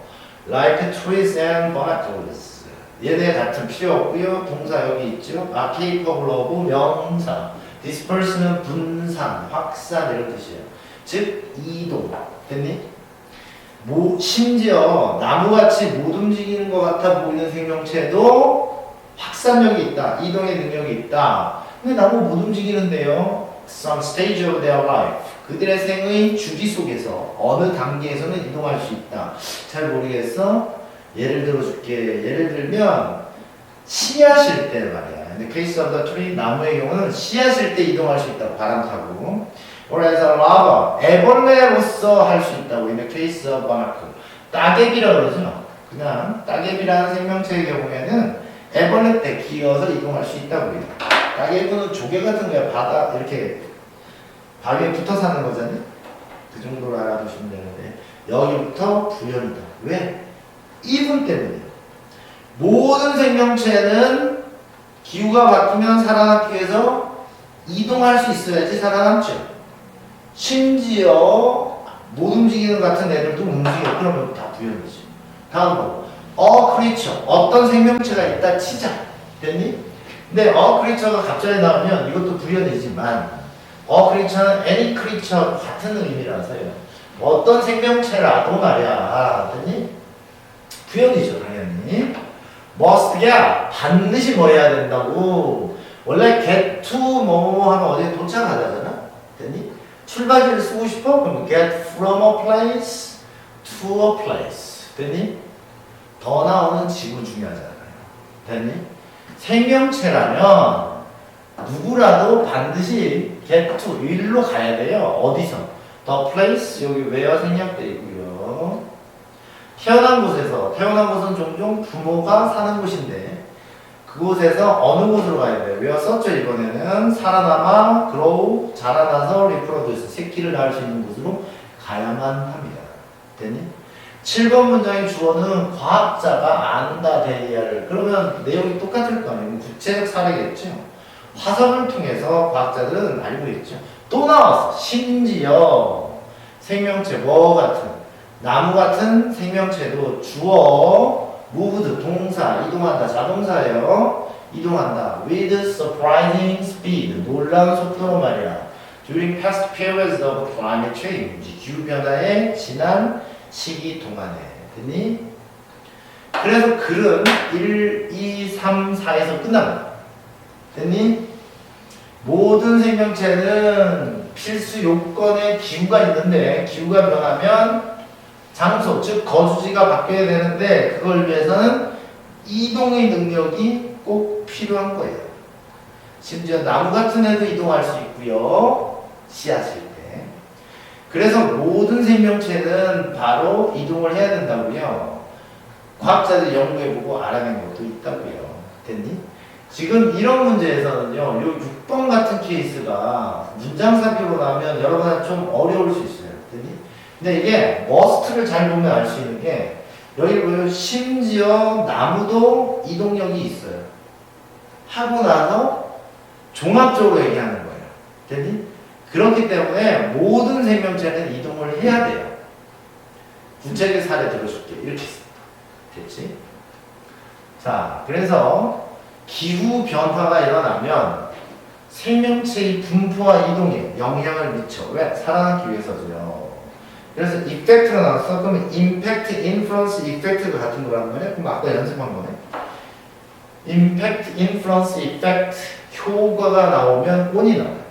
like trees and barnacles 얘네 같은 필요 없고요. 동사 여기 있죠. are capable of 명사 disperse는 분산, 확산 이런 뜻이에요. 즉 이동 됐니? 심지어 나무같이 못 움직이는 것 같아 보이는 생명체도 확산력이 있다. 이동의 능력이 있다. 근데 나무 못 움직이는데요. Some stage of their life. 그들의 생의 주기 속에서 어느 단계에서는 이동할 수 있다. 잘 모르겠어? 예를 들어줄게. 예를 들면 씨앗일 때 말이야. 근데 case of the tree 나무의 경우는 씨앗일 때 이동할 수 있다고. 바람 타고. or as a larva, 애벌레로서 할 수 있다고. in the case of barnacle. 따개비라고 그러죠. 그냥 따개비라는 생명체의 경우에는 애벌레 때 기어서 이동할 수 있다고 해요. 따개비는 조개 같은 거야. 바다 이렇게 바위에 붙어 사는 거잖아요. 그 정도로 알아두시면 되는데 여기부터 부연이다. 왜? 이분 때문이에요. 모든 생명체는 기후가 바뀌면 살아남기 위해서 이동할 수 있어야지 살아남죠. 심지어 못 움직이는 같은 애들도 움직여. 그러면 다 부연이지. 다음 거. creature. 어떤 생명체가 있다 치자. 됐니? 근데 creature가 갑자기 나오면 이것도 부연이지만 creature는 any creature 같은 의미라서요. 어떤 생명체라도 말이야. 됐니? 부연이죠. 당연히. must야. 반드시 뭐 해야 된다고. 원래 get to 뭐뭐 하면 어디에 도착하잖아. 됐니? 출발지를 쓰고 싶어? 그럼 get from a place to a place. 됐니? 더 나오는 지구 중요하잖아요. 됐니? 생명체라면 누구라도 반드시 get to 일로 가야 돼요. 어디서? the place 여기 where 생략되어 있고요. 태어난 곳은 종종 부모가 사는 곳인데 그곳에서 어느 곳으로 가야 돼요? 외웠었죠? 이번에는 살아남아, grow, 자라나서 reproduce, 새끼를 낳을 수 있는 곳으로 가야만 합니다. 됐니? 7번 문장의 주어는 과학자가 안다 대리야를 그러면 내용이 똑같을 거 아니에요? 구체적 사례겠죠? 화성을 통해서 과학자들은 알고 있죠. 또 나왔어. 심지어 생명체 뭐 같은 나무 같은 생명체도 주어 moved 동사 이동한다 자동사예요. 이동한다 with surprising speed 놀라운 속도로 말이야. during past periods of climate change 기후 변화의 지난 시기 동안에 됐니? 그래서 글은 1, 2, 3, 4에서 끝납니다. 됐니? 모든 생명체는 필수 요건에 기후가 있는데 기후가 변하면 장소, 즉 거주지가 바뀌어야 되는데 그걸 위해서는 이동의 능력이 꼭 필요한 거예요. 심지어 나무 같은 애도 이동할 수 있고요. 씨앗일 때. 그래서 모든 생명체는 바로 이동을 해야 된다고요. 과학자들이 연구해보고 알아낸 것도 있다고요. 됐니? 지금 이런 문제에서는요. 요 6번 같은 케이스가 문장삽입으로 나오면 여러분한테 좀 어려울 수 있어요. 됐니? 근데 이게 must를 잘 보면 알 수 있는 게 여기 보면 심지어 나무도 이동력이 있어요. 하고 나서 종합적으로 얘기하는 거예요. 됐니? 그렇기 때문에 모든 생명체는 이동을 해야 돼요. 구체적인 사례 들어줄게. 이렇게 됐지? 자, 그래서 기후 변화가 일어나면 생명체의 분포와 이동에 영향을 미쳐. 왜? 살아남기 위해서죠. 그래서 이펙트가 나왔어. 그러면 임팩트, 인플루언스, 이펙트가 같은 거란 말이야. 그럼 아까 연습한 거네. 임팩트, 인플루언스, 이펙트 효과가 나오면 on이 나와요.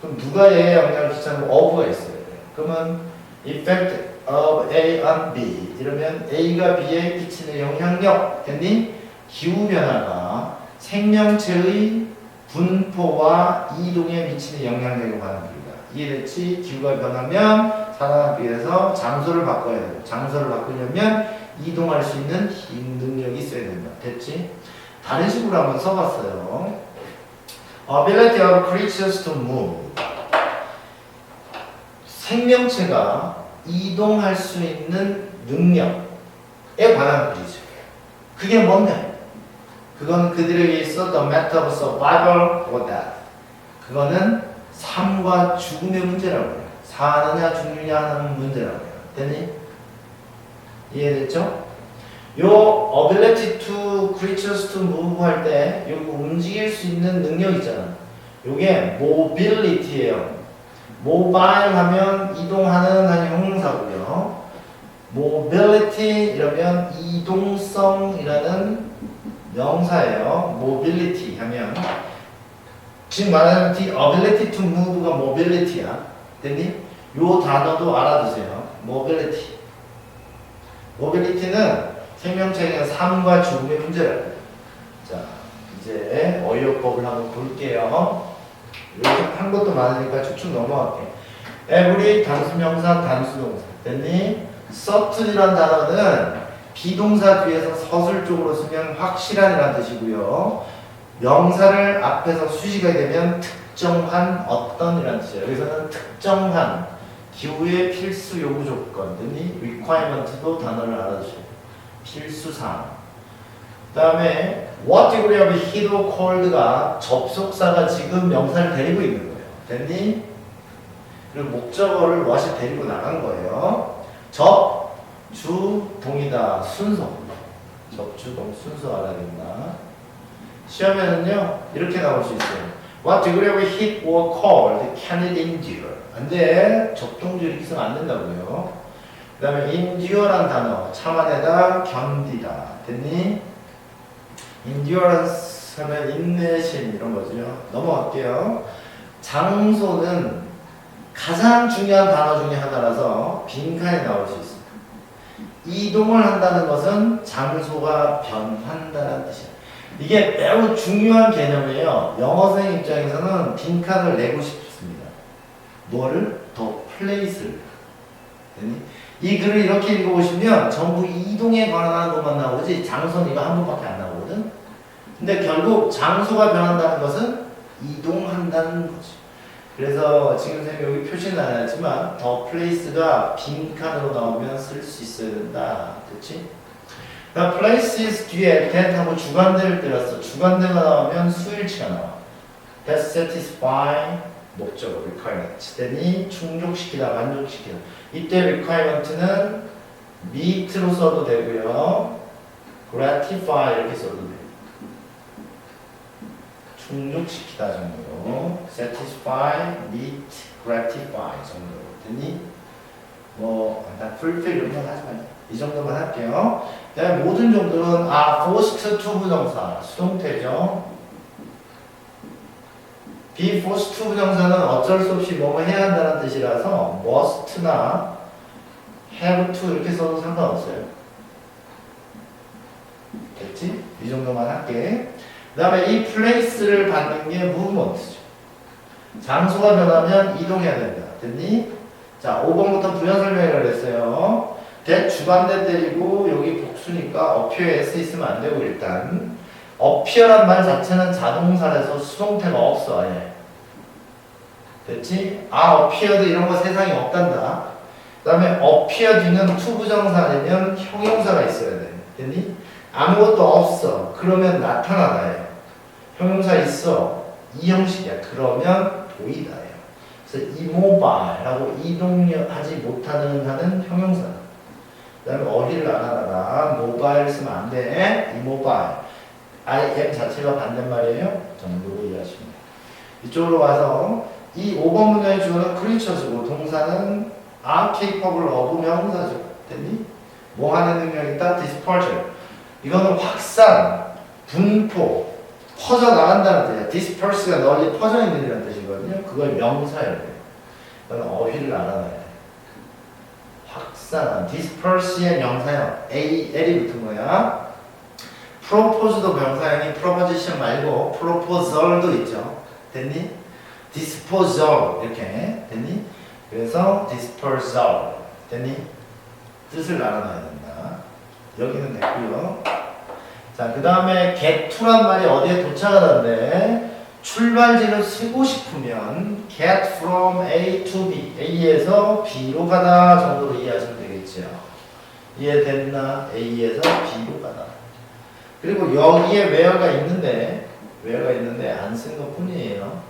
그럼 누가 얘에 영향을 끼치는 of가 있어요. 그러면 effect of A on B 이러면 A가 B에 끼치는 영향력 됐니? 기후변화가 생명체의 분포와 이동에 미치는 영향력을 말합니다. 이해됐지? 기후가 변하면 살아남기 위해서 장소를 바꿔야 되고 장소를 바꾸려면 이동할 수 있는 능력이 있어야 된다. 됐지? 다른 식으로 한번 써봤어요. Ability of creatures to move. 생명체가 이동할 수 있는 능력에 관한 글이죠. 그게 뭔데? 그건 그들에게 있어 the matter of survival or death. 그거는 삶과 죽음의 문제라고 해요. 사느냐 죽느냐 하는 문제라고 해요. 됐니? 이해됐죠? 요 ability to creatures to move 할 때 여기 움직일 수 있는 능력 있잖아. 요게 mobility예요. mobile 하면 이동하는 한 형용사고요. mobility 이러면 이동성이라는 명사예요. mobility 하면 지금 말하는 the ability to move가 mobility야. 됐니? 요 단어도 알아두세요. mobility. mobility는 생명체의 삶과 죽음의 문제라고. 자, 이제 어휘요법을 한번 볼게요. 이렇게 한 것도 많으니까 쭉쭉 넘어갈게. every 단수명사, 단수동사. 됐니? certain이라는 단어는 비동사 뒤에서 서술적으로 쓰면 확실한이라는 뜻이고요. 명사를 앞에서 수식하게 되면 특정한 어떤이라는 뜻이에요. 여기서는 특정한 기후의 필수 요구 조건, 됐니? requirement도 단어를 알아두세요. 필수사항. 그 다음에 what degree of heat or cold가 접속사가 지금 명사를 데리고 있는 거예요. 됐니? 그리고 목적어를 what이 데리고 나간 거예요. 접, 주, 동이다. 순서. 접주동 순서 알아야 된다. 시험에는요 이렇게 나올 수 있어요. What degree of heat or cold can it endure? 안돼. 접동주 이렇게 쓰면 안 된다고요. 그 다음에 endure란 단어 참아내다 견디다. 됐니? endurance 하면 인내심 이런 거죠. 넘어갈게요. 장소는 가장 중요한 단어 중에 하나라서 빈칸에 나올 수 있습니다. 이동을 한다는 것은 장소가 변한다는 뜻이에요. 이게 매우 중요한 개념이에요. 영어생 입장에서는 빈칸을 내고 싶습니다. 뭐를? 더 플레이스를. 이 글을 이렇게 읽어보시면 전부 이동에 관한 것만 나오지 장소는 이거 한 번밖에 안 나오거든. 근데 결국 장소가 변한다는 것은 이동한다는 거죠. 그래서 지금 선생님 여기 표시는 안 했지만 더 플레이스가 빈칸으로 나오면 쓸 수 있어야 된다. 그렇지? 그러니까 places 뒤에 that하고 주관대를 때렸어. 주관대가 나오면 수일치가 나와. that satisfy 목적어 requirement. 되니 충족시키다, 만족시키다. 이때 requirement는 meet로 써도 되고요. gratify 이렇게 써도 돼요. 충족시키다 정도로 satisfy, meet, gratify 정도로 되니 뭐 fulfill 이런 건 하지 말자. 이 정도만 할게요. 그다음에 모든 종들은 forced to 부정사 수동태죠. be forced to 부정사는 어쩔 수 없이 뭐뭐 해야 한다는 뜻이라서 must나 have to 이렇게 써도 상관없어요. 됐지? 이 정도만 할게. 그 다음에 이 place를 받는 게 movement죠. 장소가 변하면 이동해야 된다. 됐니? 자, 5번부터 부연 설명을 했어요. that 주관대 때리고 여기 복수니까 appear s 있으면 안 되고 일단 appear란 말 자체는 자동사라서 수동태가 없어 아예. 됐지? appeared 이런 거 세상에 없단다. 그 다음에 appear 뒤는 to 부정사 아니면 형용사가 있어야 돼. 됐니? 아무것도 없어. 그러면 나타나다예요. 형용사 있어. 이 형식이야. 그러면 보이다예요. 그래서 immobile 이동하지 못하는 하는 형용사. 그 다음에 어디를 안 하다가 mobile 쓰면 안 돼. immobile. im 자체가 반대말이에요. 정도로 이해하시면 돼요. 이쪽으로 와서 이 5번 문장의 주어는 creatures고 동사는 are capable of 명사죠. 됐니? 뭐 하는 능력이 있다? dispersion. 이거는 확산, 분포, 퍼져나간다는 뜻이야. disperse가 널리 퍼져 있는 이라는 뜻이거든요. 그걸 명사예요. 이건 어휘를 알아놔야 돼. 확산, disperse의 명사형, L이 붙은 거야. propose도 명사형이 proposition 말고 proposal도 있죠. 됐니? disposal 이렇게 됐니? 그래서 dispersal 됐니? 뜻을 알아놔야 된다. 여기는 됐고요. 자, 그 다음에 get to란 말이 어디에 도착하는데 출발지를 쓰고 싶으면 get from A to B A에서 B로 가다 정도로 이해하시면 되겠죠. 이해됐나? A에서 B로 가다. 그리고 여기에 where가 있는데 안 쓴 것 뿐이에요.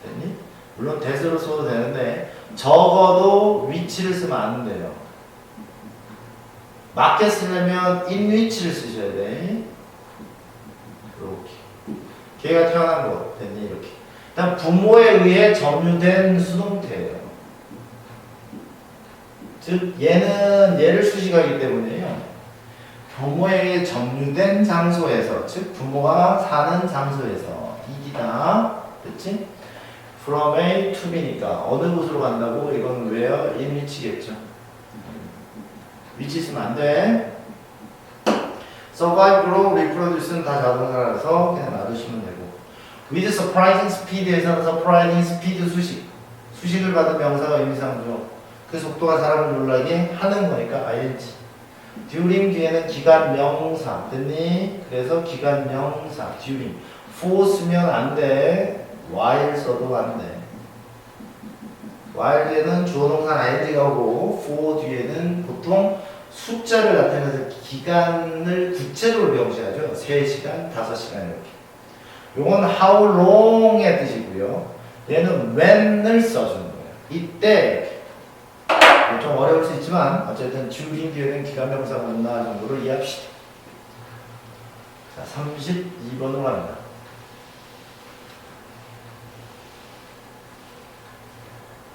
됐니? 물론 that으로 써도 되는데 적어도 위치를 쓰면 안 돼요. 맞게 쓰려면 in 위치를 쓰셔야 돼. 이렇게. 걔가 태어난 거 됐니? 이렇게. 일단 부모에 의해 점유된 수동태예요. 즉 얘를 수식하기 때문에요. 부모에 의해 점유된 장소에서, 즉 부모가 사는 장소에서 이기다. 됐지? From A to B니까 어느 곳으로 간다고? 이건 where? in 위치겠죠. 위치 있으면 안 돼. survive, grow, reproduce는 다 자동사라서 그냥 놔두시면 되고. with surprising speed에서는 surprising speed 수식을 받은 명사가 의미상조. 그 속도가 사람을 놀라게 하는 거니까 ing. during 뒤에는 기간 명사 됐니? 그래서 기간 명사 during. for 쓰면 안 돼. while 써도 안 돼. while 뒤에는 주어 동사 ing가 오고 for 뒤에는 보통 숫자를 나타내서 기간을 구체적으로 명시하죠. 3시간, 5시간 이렇게. 요건 how long의 뜻이고요. 얘는 when을 써주는 거예요. 이때 좀 어려울 수 있지만 어쨌든 during 뒤에는 기간 명사가 온다 정도로 이해합시다. 자, 32번으로 갑니다.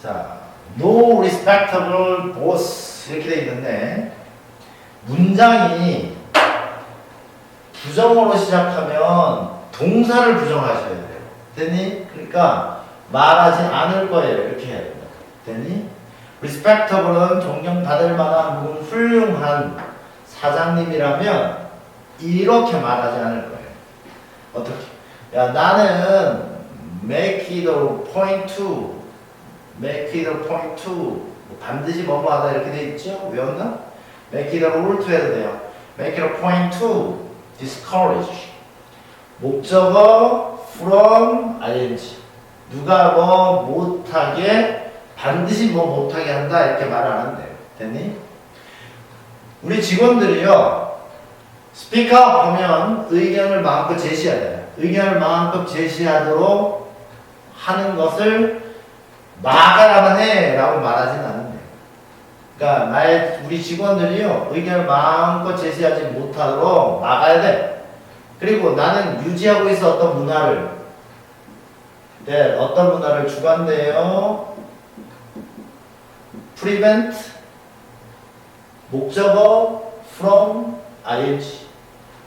자, no respectable boss 이렇게 돼 있는데 문장이 부정어로 시작하면 동사를 부정하셔야 돼요. 됐니? 그러니까 말하지 않을 거예요. 이렇게 해야 된다. 됐니? respectable은 존경받을 만한 훌륭한 사장님이라면 이렇게 말하지 않을 거예요. 어떻게? 야, 나는 make it a point to 반드시 뭐뭐하다 이렇게 돼 있죠? 외웠나? make it a rule to 해도 돼요. make it a point to discourage. 목적어 from ing. 누가 뭐 못하게 반드시 뭐 못하게 한다 이렇게 말 안 한대요. 됐니? 우리 직원들이요. speak up 하면 의견을 마음껏 제시해야 돼요. 의견을 마음껏 제시하도록 하는 것을 막아야만 해 라고 말하지는 않는데요. 그러니까 우리 직원들이요 의견을 마음껏 제시하지 못하도록 막아야 돼. 그리고 나는 유지하고 있어 어떤 문화를. 네, 어떤 문화를 주관돼요. prevent 목적어 from, ing.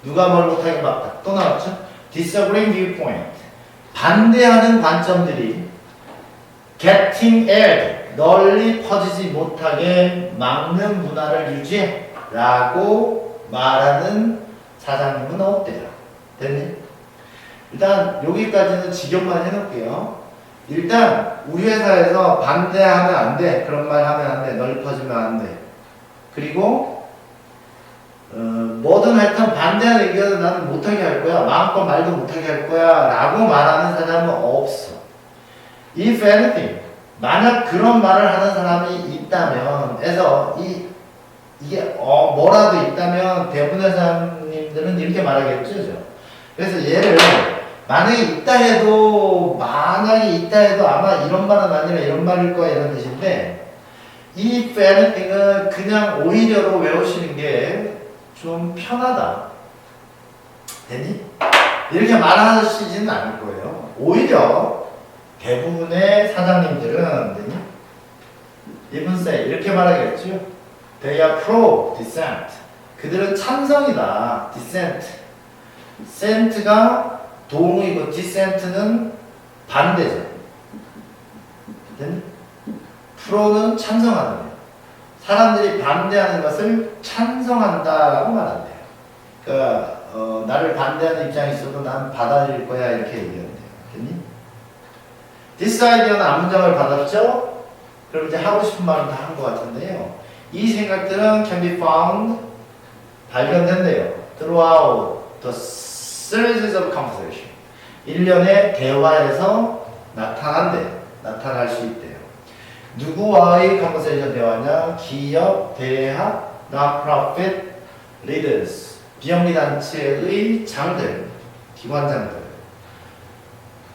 누가 뭘 못하게 막다. 또 나왔죠? disagreeing viewpoint. 반대하는 관점들이 getting aired. 널리 퍼지지 못하게 막는 문화를 유지해. 라고 말하는 사장님은 어때요? 됐니? 일단 여기까지는 직역만 해놓을게요. 일단 우리 회사에서 반대하면 안 돼. 그런 말 하면 안 돼. 널리 퍼지면 안 돼. 그리고 뭐든 하여튼 반대하는 의견은 나는 못하게 할 거야. 마음껏 말도 못하게 할 거야. 라고 말하는 사람은 없어. If anything, 만약 그런 말을 하는 사람이 있다면, 해서 이게 뭐라도 있다면 대부분의 사장님들은 이렇게 말하겠죠. 그래서 얘를 만약에 있다 해도 아마 이런 말은 아니라 이런 말일 거야 이런 뜻인데, 이 anything은 그냥 오히려로 외우시는 게 좀 편하다. 됐니? 이렇게 말하시지는 않을 거예요. 오히려 대부분의 사장님들은 됐니? even say 이렇게 말하겠죠. They are pro dissent. 그들은 찬성이다. dissent. dissent가 동의고 dissent는 반대죠. 됐니? pro는 찬성하는 거예요. 사람들이 반대하는 것을 찬성한다라고 말한대요. 그러니까 나를 반대하는 입장이 있어도 난 받아들일 거야 이렇게 얘기한대요. 됐니? This idea는 앞문장을 받았죠? 그럼 이제 하고 싶은 말은 다 한 것 같은데요. 이 생각들은 can be found, 발견된대요. throughout the series of conversation. 일련의 대화에서 나타날 수 있대요. 누구와의 conversation 대화냐? 기업, 대학, non-profit leaders, 비영리단체의 장들, 기관장들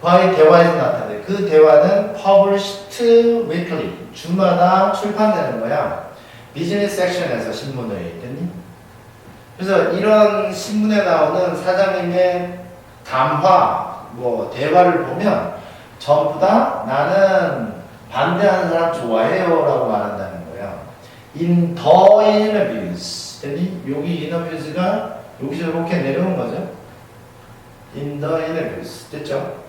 과의 대화에서 나타나요. 그 대화는 published weekly, 주마다 출판되는 거야. 비즈니스 섹션에서 신문을 했더니. 그래서 이런 신문에 나오는 사장님의 담화, 대화를 보면 전부 다 나는 반대하는 사람 좋아해요 라고 말한다는 거야. In the interviews. 여기 interviews가 여기서 이렇게 내려온 거죠. In the interviews. 됐죠?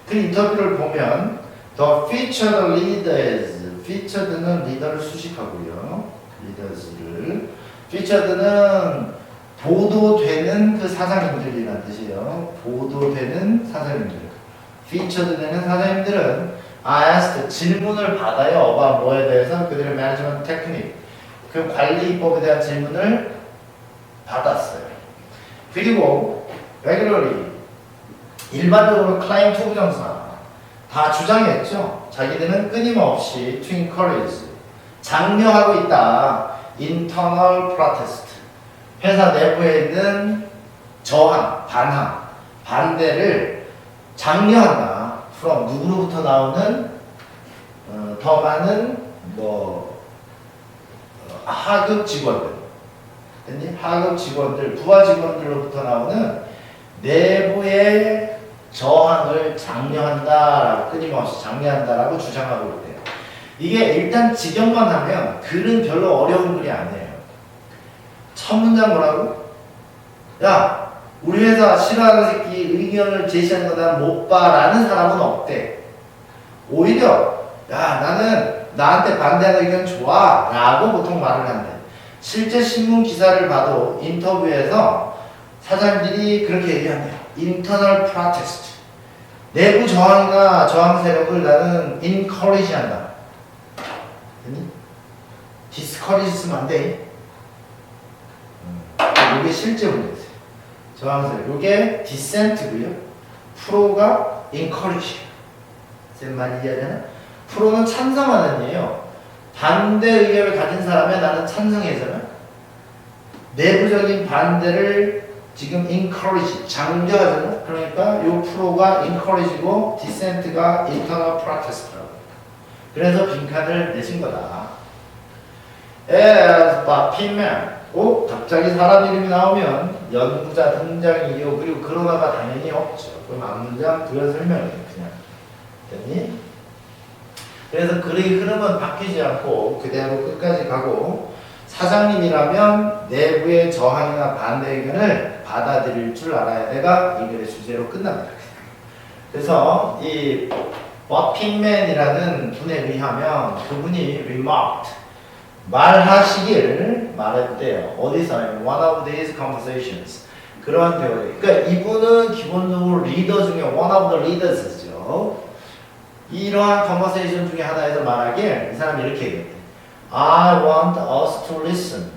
그 인터뷰를 보면 the featured leaders. featured는 리더를 수식하고요. leaders를. featured는 보도되는 그 사장님들이라는 뜻이에요. 보도되는 사장님들. featured 되는 사장님들은 asked 질문을 받아요. 뭐에 대해서 그들의 매니지먼트 테크닉, 그 관리법에 대한 질문을 받았어요. 그리고 regularly 일반적으로 클라임 투부정사 다 주장했죠. 자기들은 끊임없이 to encourage 장려하고 있다. internal protest 회사 내부에 있는 저항, 반대를 장려한다. from 누구로부터 나오는 더 많은 하급 직원들, 하급 직원들, 부하 직원들로부터 나오는 내부의 저항을 장려한다, 끊임없이 장려한다라고 주장하고 있대요. 이게 일단 직역만 하면 글은 별로 어려운 글이 아니에요. 첫 문장 뭐라고? 야, 우리 회사 싫어하는 새끼 의견을 제시하는 거 난 못 봐라는 사람은 없대. 오히려 야, 나는 나한테 반대하는 의견 좋아 라고 보통 말을 한대. 실제 신문 기사를 봐도 인터뷰에서 사장님들이 그렇게 얘기한대요. internal protest. 내부 저항이나 저항 세력을 나는 encourage 한다. discourage 쓰면 안 돼. 이게 실제 문제였어요. 저항세력. 이게 dissent고요. 프로가 encourage. 쌤 많이 이해하잖아? 프로는 찬성하는 이에요. 반대 의견을 가진 사람에 나는 찬성해잖아. 내부적인 반대를 지금 encourage, 장려하잖아. 그러니까 이 프로가 encourage고 dissent가 internal protest라고. 그래서 빈칸을 내신 거다. as 핀맨. 갑자기 사람 이름이 나오면 연구자 등장이요. 그리고 그러다가 당연히 없죠. 그럼 앞문장 그려 설명해 그냥. 됐니? 그래서 글의 흐름은 바뀌지 않고 그대로 끝까지 가고 사장님이라면 내부의 저항이나 반대 의견을 받아들일 줄 알아야 돼가 이 글의 주제로 끝납니다. 그래서 이 버킹맨이라는 분에 의하면 그분이 remarked 말하시길 말했대요. 어디서? One of these conversations. 그러한 대화. 그러니까 이분은 기본적으로 리더 중에 one of the leaders죠. 이러한 conversation 중에 하나에서 말하길 이 사람이 이렇게 얘기했대. I want us to listen.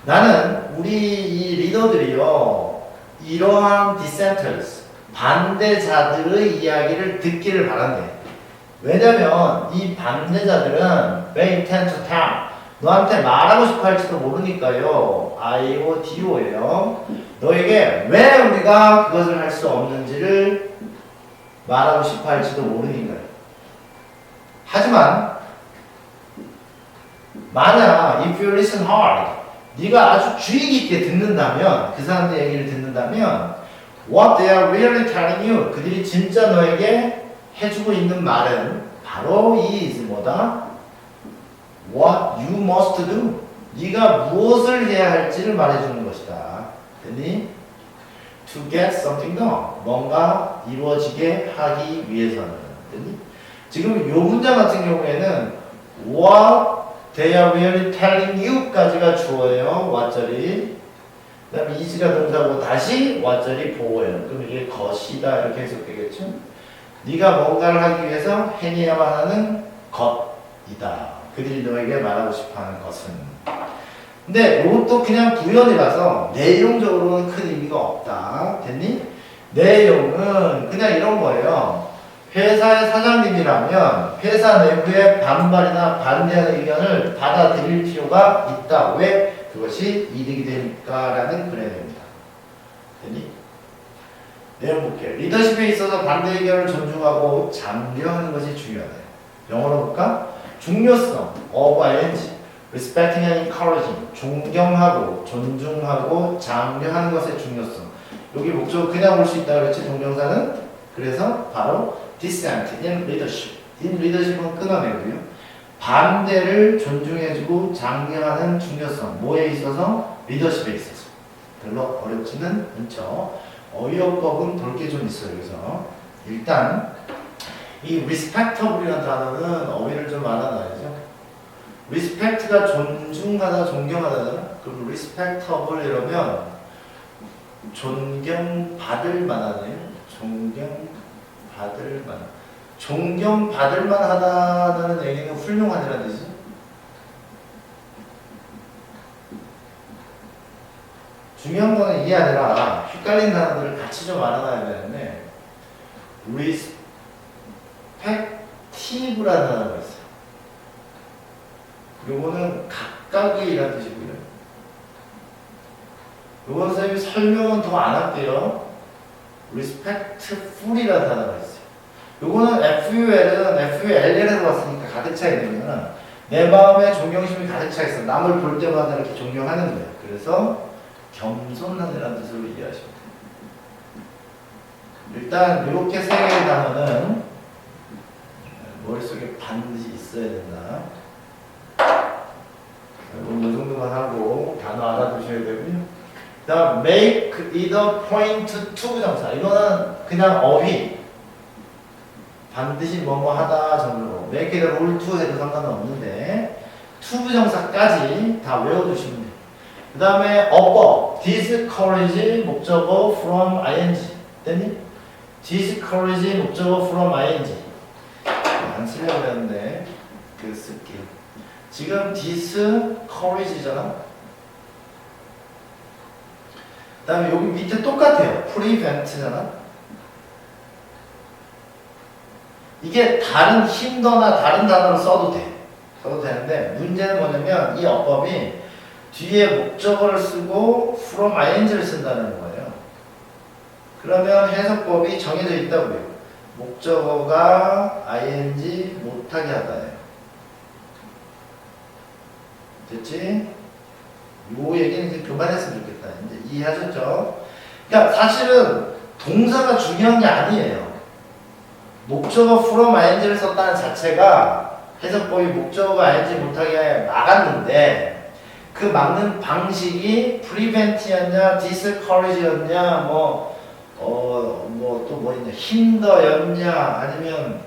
나는 우리 이 리더들이요 이러한 dissenters 반대자들의 이야기를 듣기를 바란대. 왜냐면 이 반대자들은 they tend to tell 너한테 말하고 싶어 할지도 모르니까요. I오 Do예요. 너에게 왜 우리가 그것을 할 수 없는지를 말하고 싶어 할지도 모르니까요. 하지만 만약 if you listen hard 네가 아주 주의 깊게 듣는다면 그 사람들 얘기를 듣는다면 what they are really telling you 그들이 진짜 너에게 해주고 있는 말은 바로 is 뭐다? What you must do. 네가 무엇을 해야 할지를 말해주는 것이다. 됐니? To get something done. 뭔가 이루어지게 하기 위해서는. 됐니? 지금 요 문장 같은 경우에는 what they are really telling you까지가 주어예요. what절이. 그 다음에 is가 동사고 다시 what절이 보어예요. 그럼 이게 것이다 이렇게 해석되겠죠? 네가 뭔가를 하기 위해서 해내야만 하는 것이다. 그들이 너에게 말하고 싶어하는 것은. 근데 이것도 그냥 구현이라서 내용적으로는 큰 의미가 없다. 됐니? 내용은 그냥 이런 거예요. 회사의 사장님이라면 회사 내부의 반발이나 반대하는 의견을 받아들일 필요가 있다. 왜? 그것이 이득이 되니까 라는 그래야 됩니다. 됐니? 내용 볼게요. 리더십에 있어서 반대 의견을 존중하고 장려하는 것이 중요하다. 영어로 볼까? 중요성, of ing, respecting and encouraging, 존경하고, 존중하고, 장려하는 것의 중요성. 여기 목적어 그냥 볼 수 있다 그랬지, 동명사는? 그래서 바로 dissent in leadership. in leadership은 끊어내고요. 반대를 존중해주고 장려하는 중요성. 뭐에 있어서? 리더십에 있어서. 별로 어렵지는 않죠. 어휘어법은 볼 게 좀 있어요. 그래서 일단 이 respectable이라는 단어는 어휘를 좀 알아놔야죠. respect가 존중하다, 존경하다잖아. 그럼 respectable 이러면 존경받을 만하네요. 존경받을 만. 존경받을 만하다는 얘기는 훌륭하다는 뜻이죠. 중요한 거는 이게 아니라 헷갈린 단어들을 같이 좀 알아놔야 되는데 respective라는 단어가 있어요. 요거는 각각의 이라는 뜻이고요. 요건 선생님이 설명은 더 안 할게요. respectful이라는 단어가 있어요. 요거는 FUL은 FULL에서 왔으니까 가득 차 있는 거는 내 마음에 존경심이 가득 차 있어. 남을 볼 때마다 이렇게 존경하는 거예요. 그래서 겸손하다는 뜻으로 이해하시면 돼요. 일단 이렇게 세 개의 단어는 머릿속에 반드시 있어야 된다. 이 정도만 하고 단어 알아두셔야 되고요. 그 다음 make either point to 부정사. 이거는 그냥 어휘. 반드시 뭐뭐 하다 정도로 make either all to 해도 상관은 없는데 to 부정사까지 다 외워두시면 돼요. 그 다음에 어법, discourage 목적어 from ing 됐니? discourage 목적어 from ing 안 쓰려고 했는데 그 쓸게요. 지금 discourage잖아. 그 다음에 여기 밑에 똑같아요. prevent잖아. 이게 다른 힌더나 다른 단어로 써도 돼. 써도 되는데 문제는 뭐냐면 이 어법이 뒤에 목적어를 쓰고 from ing를 쓴다는 거예요. 그러면 해석법이 정해져 있다고요. 목적어가 ing 못하게 하다예요. 됐지? 요 얘기는 이제 그만했으면 좋겠다. 이제 이해하셨죠? 그러니까 사실은 동사가 중요한 게 아니에요. 목적어 from ing를 썼다는 자체가 해석법이 목적어가 ing 못하게 막았는데 그 막는 방식이 prevent였냐, discourage였냐, 또 뭐 있냐, hinder였냐, 아니면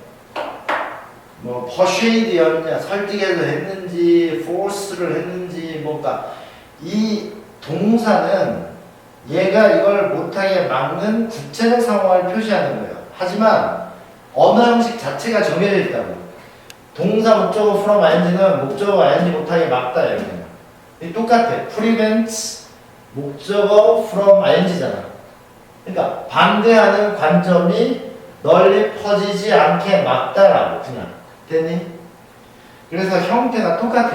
뭐 persuade였냐, 설득해서 했는지, force를 했는지, 뭔가 이 동사는 얘가 이걸 못하게 막는 구체적 상황을 표시하는 거예요. 하지만 언어 형식 자체가 정해져 있다고. 동사 목적어 from ing는 목적어 ing 못하게 막다 이거예요. 똑같아. prevents 목적어 from ing잖아. 그러니까 반대하는 관점이 널리 퍼지지 않게 막다라고 그냥. 됐니? 그래서 형태가 똑같아.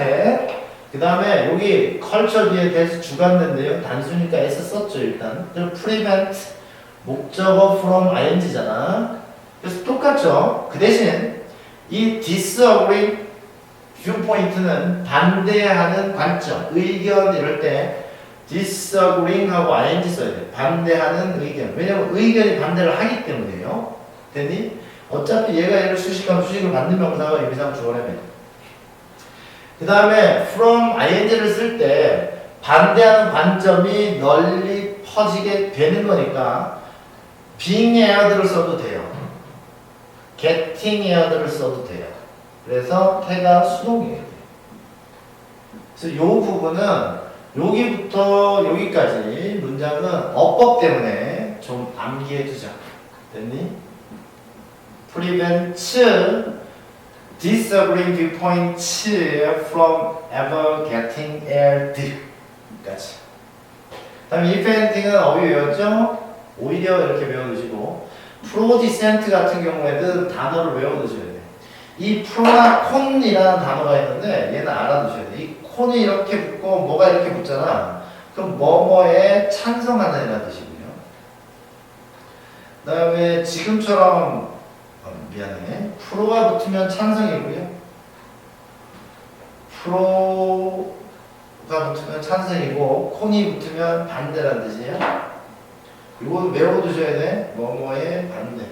그 다음에 여기 culture 뒤에 대해서 주관된대요. 단수니까 S 썼죠 일단. 그리고 prevent 목적어 from ing잖아. 그래서 똑같죠. 그 대신 이 disagree viewpoint는 반대하는 관점, 의견 이럴 때 disagreeing하고 ing 써야 돼. 반대하는 의견. 왜냐면 의견이 반대를 하기 때문이에요. 됐니? 어차피 얘가 얘를 수식하면 수식을 받는 명사가 의미상 주어라며. 그 다음에 from ing를 쓸 때 반대하는 관점이 널리 퍼지게 되는 거니까 being aired를 써도 돼요. getting aired를 써도 돼요. 그래서 태가 수동이에요. 그래서 이 부분은 여기부터 여기까지 문장은 어법 때문에 좀 암기해 두자. 됐니? prevents disagreeing viewpoints from ever getting aired 까지. 다음에 if anything은 어휘 외웠죠? 오히려 이렇게 외워두시고 pro dissent 같은 경우에는 단어를 외워두셔야 돼. 이 프로나 콘이라는 단어가 있는데 얘는 알아두셔야 돼. 이 콘이 이렇게 붙고 뭐가 이렇게 붙잖아. 그럼 뭐뭐에 찬성하는 뜻이고요. 그 다음에 지금처럼 미안해. 프로가 붙으면 찬성이고요. 프로가 붙으면 찬성이고 콘이 붙으면 반대라는 뜻이에요. 이거 외워두셔야 돼. 뭐뭐에 반대.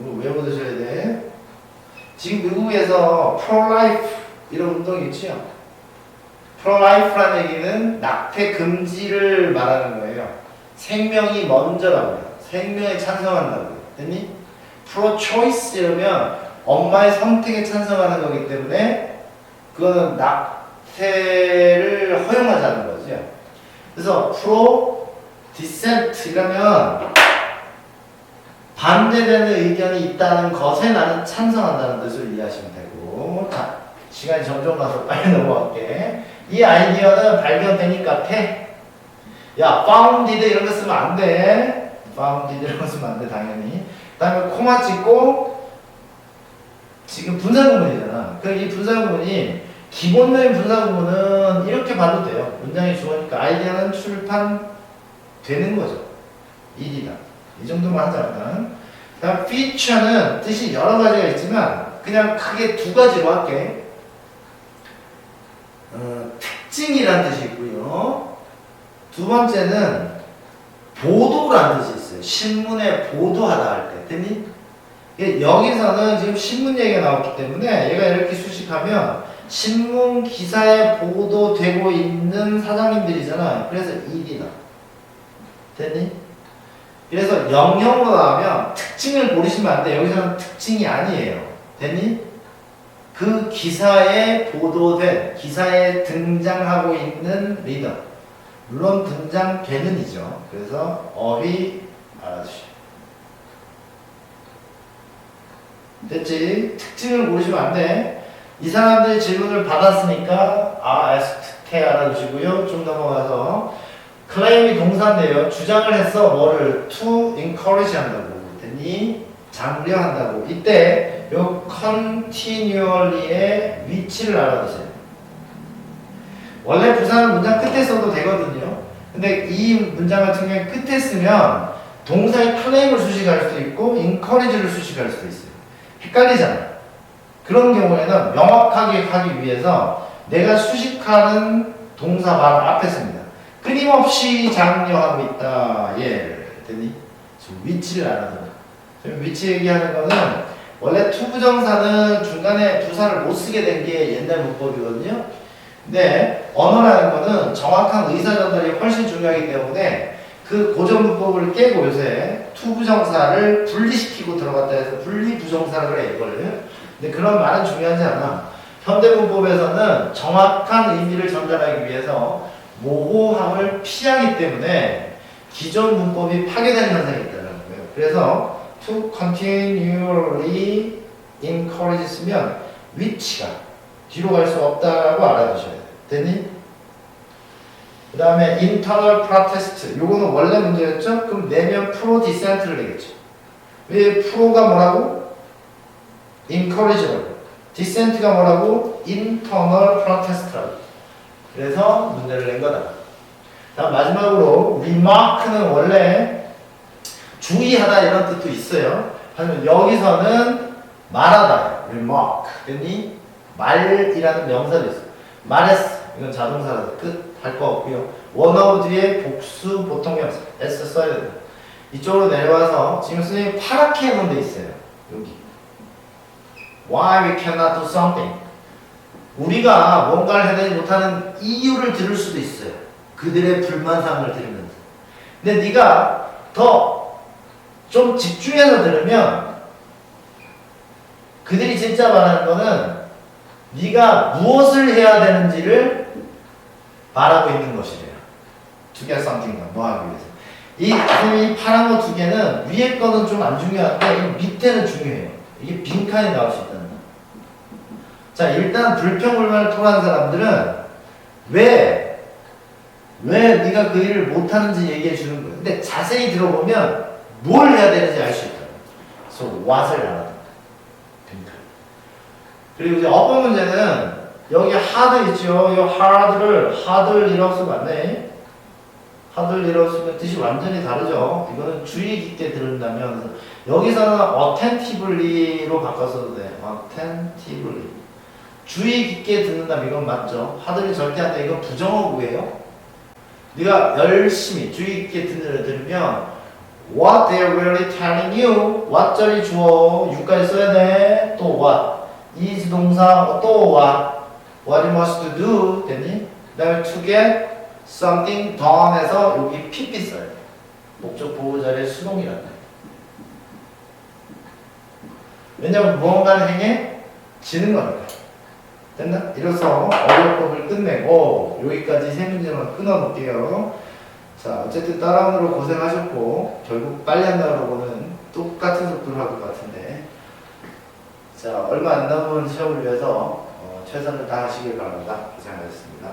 이거 외워두셔야 돼. 지금 미국에서 pro-life 이런 운동이 있죠. pro-life라는 얘기는 낙태 금지를 말하는 거예요. 생명이 먼저라고요. 생명에 찬성한다고요. 됐니? pro-choice 이러면 엄마의 선택에 찬성하는 거기 때문에 그거는 낙태를 허용하자는 거죠. 그래서 pro-dissent 이라면 반대되는 의견이 있다는 것에 나는 찬성한다는 뜻을 이해하시면 되고. 자, 시간이 점점 가서 빨리 넘어갈게. 이 아이디어는 발견되니까 태. 야, founded 이런 거 쓰면 안 돼. founded 이런 거 쓰면 안 돼, 당연히. 그 다음에 코마 찍고, 지금 분사구문이잖아. 그럼 이 분사구문이, 기본적인 분사구문은 이렇게 봐도 돼요. 문장이 좋으니까 아이디어는 출판되는 거죠. 일이다. 이 정도만 하자, 일단. 그 다음, feature는 뜻이 여러 가지가 있지만, 그냥 크게 두 가지로 할게. 특징이라는 뜻이 있고요. 두 번째는 보도라는 뜻이 있어요. 신문에 보도하다 할 때. 됐니? 여기서는 지금 신문 얘기가 나왔기 때문에 얘가 이렇게 수식하면 신문 기사에 보도되고 있는 사장님들이잖아. 그래서 일이다. 됐니? 그래서 영형으로 나오면 특징을 고르시면 안 돼. 여기서는 특징이 아니에요. 됐니? 그 기사에 보도된, 기사에 등장하고 있는 리더. 물론 등장되는 이죠. 그래서 어휘 알아두시오. 됐지? 특징을 고르시면 안 돼. 이 사람들이 질문을 받았으니까 asked 알아두시고요. 좀 넘어가서 claim이 동사인데요. 주장을 해서 뭐를 to encourage 한다고. 됐니? 장려한다고. 이때 요 continually의 위치를 알아두세요. 원래 부사는 문장 끝에 써도 되거든요. 근데 이 문장 같은 경우에 끝에 쓰면 동사의 claim을 수식할 수도 있고 encourage를 수식할 수도 있어요. 헷갈리잖아. 그런 경우에는 명확하게 하기 위해서 내가 수식하는 동사 바로 앞에 씁니다. 끊임없이 장려하고 있다. 예, 됐니? 지금 위치를 알아둬. 지금 위치 얘기하는 거는 원래 투부정사는 중간에 부사를 못 쓰게 된 게 옛날 문법이거든요. 근데 언어라는 거는 정확한 의사 전달이 훨씬 중요하기 때문에 그 고전 문법을 깨고 요새 투부정사를 분리시키고 들어갔다 해서 분리부정사를 그래 이거를. 근데 그런 말은 중요하지 않아. 현대 문법에서는 정확한 의미를 전달하기 위해서 모호함을 피하기 때문에 기존 문법이 파괴되는 현상이 있다는 거예요. 그래서 to continually encourage 쓰면 위치가 뒤로 갈 수 없다라고 알아두셔야 돼요. 됐니? 그 다음에 internal protest 요거는 원래 문제였죠? 그럼 내면 프로 디센트를 내겠죠. 왜 프로가 뭐라고? encourage라고. 디센트가 뭐라고? internal protest라고. 그래서 문제를 낸 거다. 다음 마지막으로 remark는 원래 주의하다 이런 뜻도 있어요. 하지만 여기서는 말하다. remark. 됐니? 말이라는 명사도 있어요. 말했어. 이건 자동사라서 끝. 할 거 없고요. 원어브 뒤에 복수 보통명사 s 써야 돼요. 이쪽으로 내려와서 지금 선생님이 파랗게 해놓은 데 있어요. 여기. Why we cannot do something. 우리가 뭔가를 해내지 못하는 이유를 들을 수도 있어요. 그들의 불만사항을 들으면서. 근데 네가 더 좀 집중해서 들으면 그들이 진짜 말하는 거는 네가 무엇을 해야 되는지를 말하고 있는 것이래요. To get something, 뭐 하기 위해서. 이 파란 거 두 개는 위에 거는 좀 안 중요한데 이 밑에는 중요해요. 이게 빈칸이 나올 수 있다는 거. 자, 일단 불평불만을 토로한 사람들은 왜 네가 그 일을 못하는지 얘기해 주는 거예요. 근데 자세히 들어보면 뭘 해야 되는지 알 수 있다. 그래서 what을 알아야 된다. 빈칸. 그리고 이제 어법 문제는 여기 hard 있죠. 이 hard를 이라고 쓰면 안 돼. hard를 이라고 쓰면 뜻이 완전히 다르죠. 이거는 주의 깊게 들은다면 여기서는 attentively로 바꿔서도 돼. attentively. 주의 깊게 듣는다면 이건 맞죠. hardly 절대 안 돼. 이건 부정어구예요. 네가 열심히 주의 깊게 들으면 what they're really telling you. what 절이 주어. you까지 써야 돼. 또 what. is 동사 또 what you must do 됐니? 그 다음에 to get something done 해서 여기 pp 써야 돼. 목적 보호자의 수동이란다. 왜냐면 무언가를 행해 지는 거니까. 됐나? 이로써 어려법을 끝내고 여기까지 세 문제만 끊어놓을게요. 자, 어쨌든 따라오느라 고생하셨고 결국 빨리 한다고는 똑같은 속도로 할 것 같은데 자, 얼마 안 남은 시험을 위해서 최선을 다하시길 바랍니다. 고생하셨습니다.